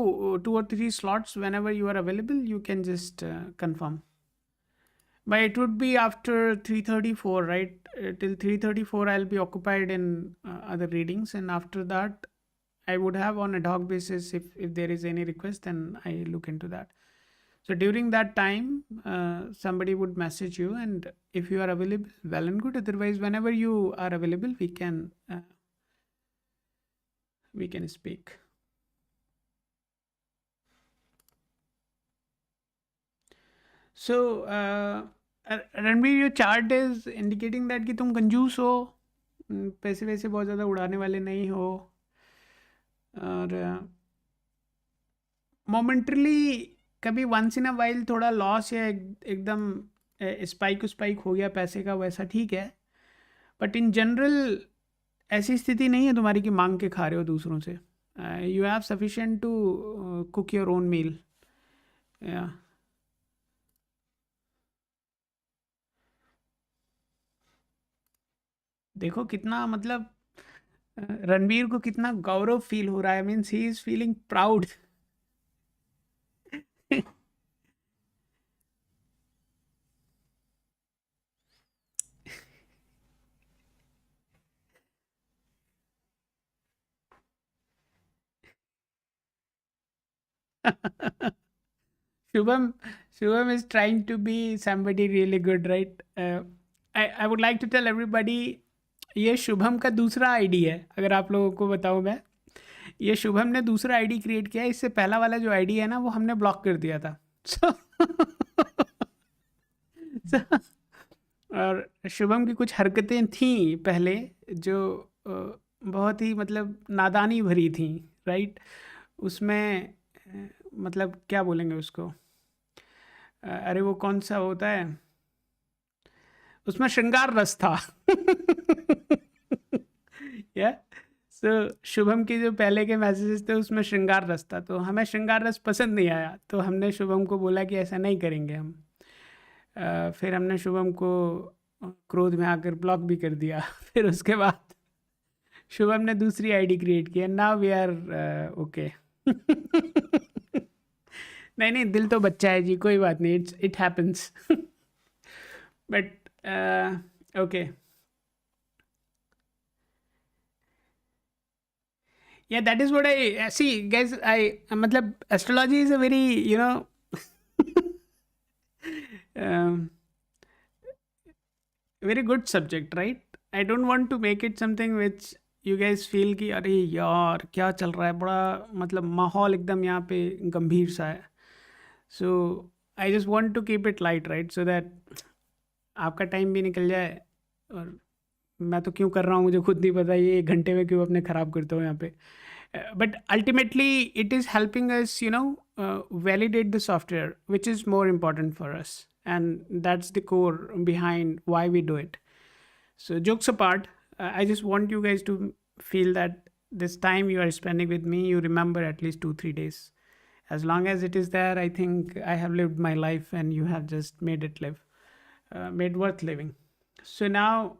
2 or 3 slots whenever you are available. You can just confirm. But it would be after 3:34, right? Till 3:34, I'll be occupied in other readings, and after that, I would have on ad hoc basis if there is any request, then I look into that. So during that time, somebody would message you, and if you are available, well and good. Otherwise, whenever you are available, we can speak. So, Ranveer, your chart is indicating that कि तुम कंजूस हो, पैसे वैसे बहुत ज़्यादा उड़ाने वाले नहीं हो, और मोमेंटरली कभी वंस इन अ वाइल थोड़ा लॉस या एकदम स्पाइक स्पाइक हो गया पैसे का, वैसा ठीक है. बट इन जनरल ऐसी स्थिति नहीं है तुम्हारी कि मांग के खा रहे हो दूसरों से. You have sufficient to cook your own meal. या देखो कितना मतलब रणवीर को कितना गौरव फील हो रहा है. Means he is feeling proud. Shubham, Shubham is trying to be somebody really good, right? I would like to tell everybody, ये शुभम का दूसरा आईडी है. अगर आप लोगों को बताऊं मैं, ये शुभम ने दूसरा आईडी क्रिएट किया है. इससे पहला वाला जो आईडी है ना, वो हमने ब्लॉक कर दिया था. So, so, और शुभम की कुछ हरकतें थी पहले जो बहुत ही मतलब नादानी भरी थी, राइट. उसमें मतलब क्या बोलेंगे उसको, अरे वो कौन सा होता है, उसमें श्रृंगार रस था. या सो शुभम की जो पहले के मैसेजेस थे उसमें श्रृंगार रस था, तो हमें श्रृंगार रस पसंद नहीं आया, तो हमने शुभम को बोला कि ऐसा नहीं करेंगे हम. फिर हमने शुभम को क्रोध में आकर ब्लॉक भी कर दिया. फिर उसके बाद शुभम ने दूसरी आईडी क्रिएट की, नाउ वी आर ओके. नहीं नहीं, दिल तो बच्चा है जी, कोई बात नहीं, it happens. But okay. Yeah, that is what I see, guys. I matlab astrology is a very, um, very good subject, right? I don't want to make it something which you guys feel कि अरे यार क्या चल रहा है, बड़ा मतलब माहौल एकदम यहाँ पे गंभीर सा है. So I just want to keep it light, right? So that आपका टाइम भी निकल जाए, और मैं तो क्यों कर रहा हूँ मुझे खुद नहीं पता, ये 1 घंटे में क्यों अपने ख़राब करते हो यहाँ पे. But ultimately it is helping us, validate the software, which is more important for us, and that's the core behind why we do it. So jokes apart, I just want you guys to feel that this time you are spending with me, you remember at least 2-3 days. As long as it is there, I think I have lived my life, and you have just made it made worth living. So now,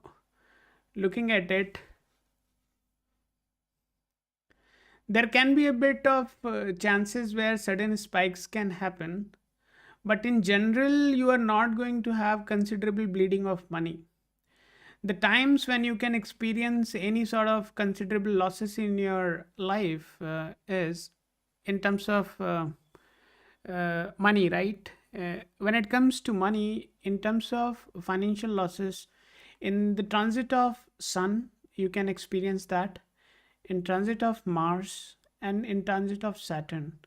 looking at it, there can be a bit of chances where sudden spikes can happen, but in general, you are not going to have considerable bleeding of money. The times when you can experience any sort of considerable losses in your life is in terms of money, right? When it comes to money, in terms of financial losses, in the transit of Sun, you can experience that. In transit of Mars and in transit of Saturn.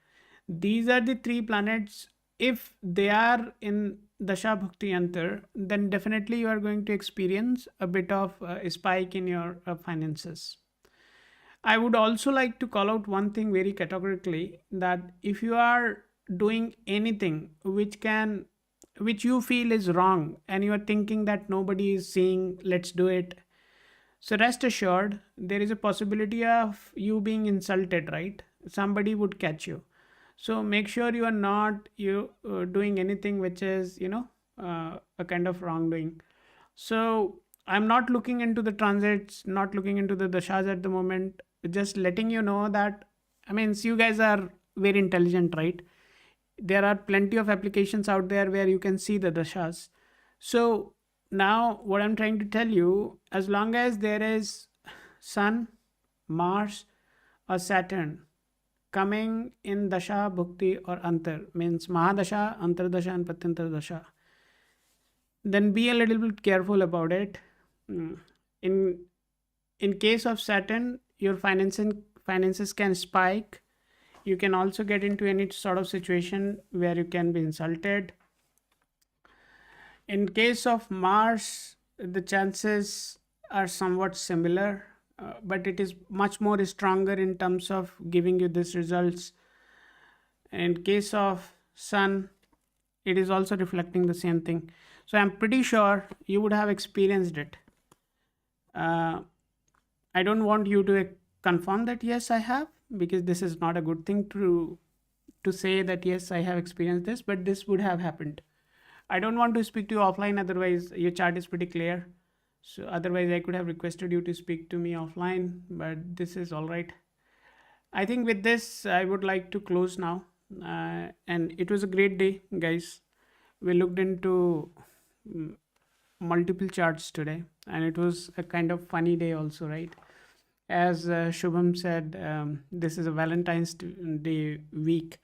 These are the 3 planets. If they are in Dasha Bhakti Antar, then definitely you are going to experience a bit of a spike in your finances. I would also like to call out one thing very categorically, that if you are doing anything which you feel is wrong and you are thinking that nobody is seeing, let's do it. So rest assured, there is a possibility of you being insulted, right? Somebody would catch you. So make sure you are not doing anything which is a kind of wrongdoing. So I'm not looking into the transits, not looking into the dashas at the moment. Just letting you know that, I mean, you guys are very intelligent, right? There are plenty of applications out there where you can see the dashas. So now what I'm trying to tell you, as long as there is Sun, Mars, or Saturn coming in dasha, bhukti, or antar, means mahadasha, antardasha, and patyantar dasha, then be a little bit careful about it. Mm. in in case of Saturn, your finances can spike. You can also get into any sort of situation where you can be insulted. In case of Mars, the chances are somewhat similar, but it is much more stronger in terms of giving you these results. In case of Sun, it is also reflecting the same thing. So I'm pretty sure you would have experienced it. I don't want you to confirm that yes, I have, because this is not a good thing to say that yes, I have experienced this, but this would have happened. I don't want to speak to you offline, otherwise your chart is pretty clear. So otherwise I could have requested you to speak to me offline, but this is all right. I think with this I would like to close now. And it was a great day, guys. We looked into mm, multiple charts today, and it was a kind of funny day also, right? As Shubham said, this is a Valentine's Day week,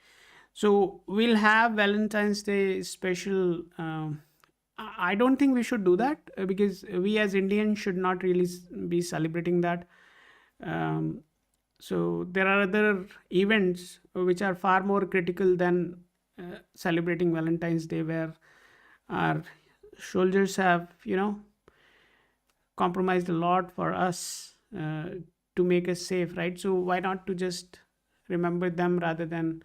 so we'll have Valentine's Day special. I don't think we should do that, because we as Indians should not really be celebrating that. Um, so there are other events which are far more critical than celebrating Valentine's Day, where our soldiers have, compromised a lot for us, to make us safe, right? So why not to just remember them rather than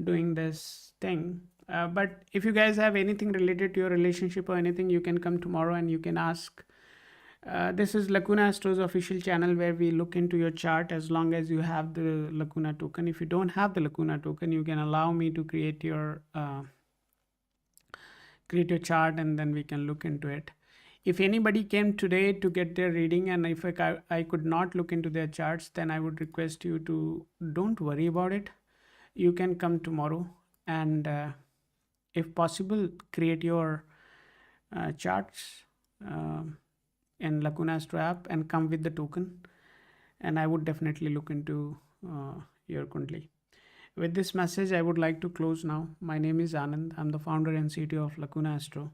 doing this thing? But if you guys have anything related to your relationship or anything, you can come tomorrow and you can ask. This is Lacuna Astro's official channel, where we look into your chart as long as you have the Lacuna token. If you don't have the Lacuna token, you can allow me to create your chart, and then we can look into it. If anybody came today to get their reading, and if I could not look into their charts, then I would request you to don't worry about it. You can come tomorrow, and if possible, create your charts in Lacuna Astro app and come with the token, and I would definitely look into your Kundli. With this message, I would like to close now. My name is Anand. I'm the founder and CTO of Lacuna Astro.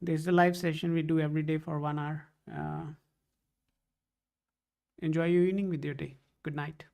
This is a live session we do every day for 1 hour. Enjoy your evening with your day. Good night.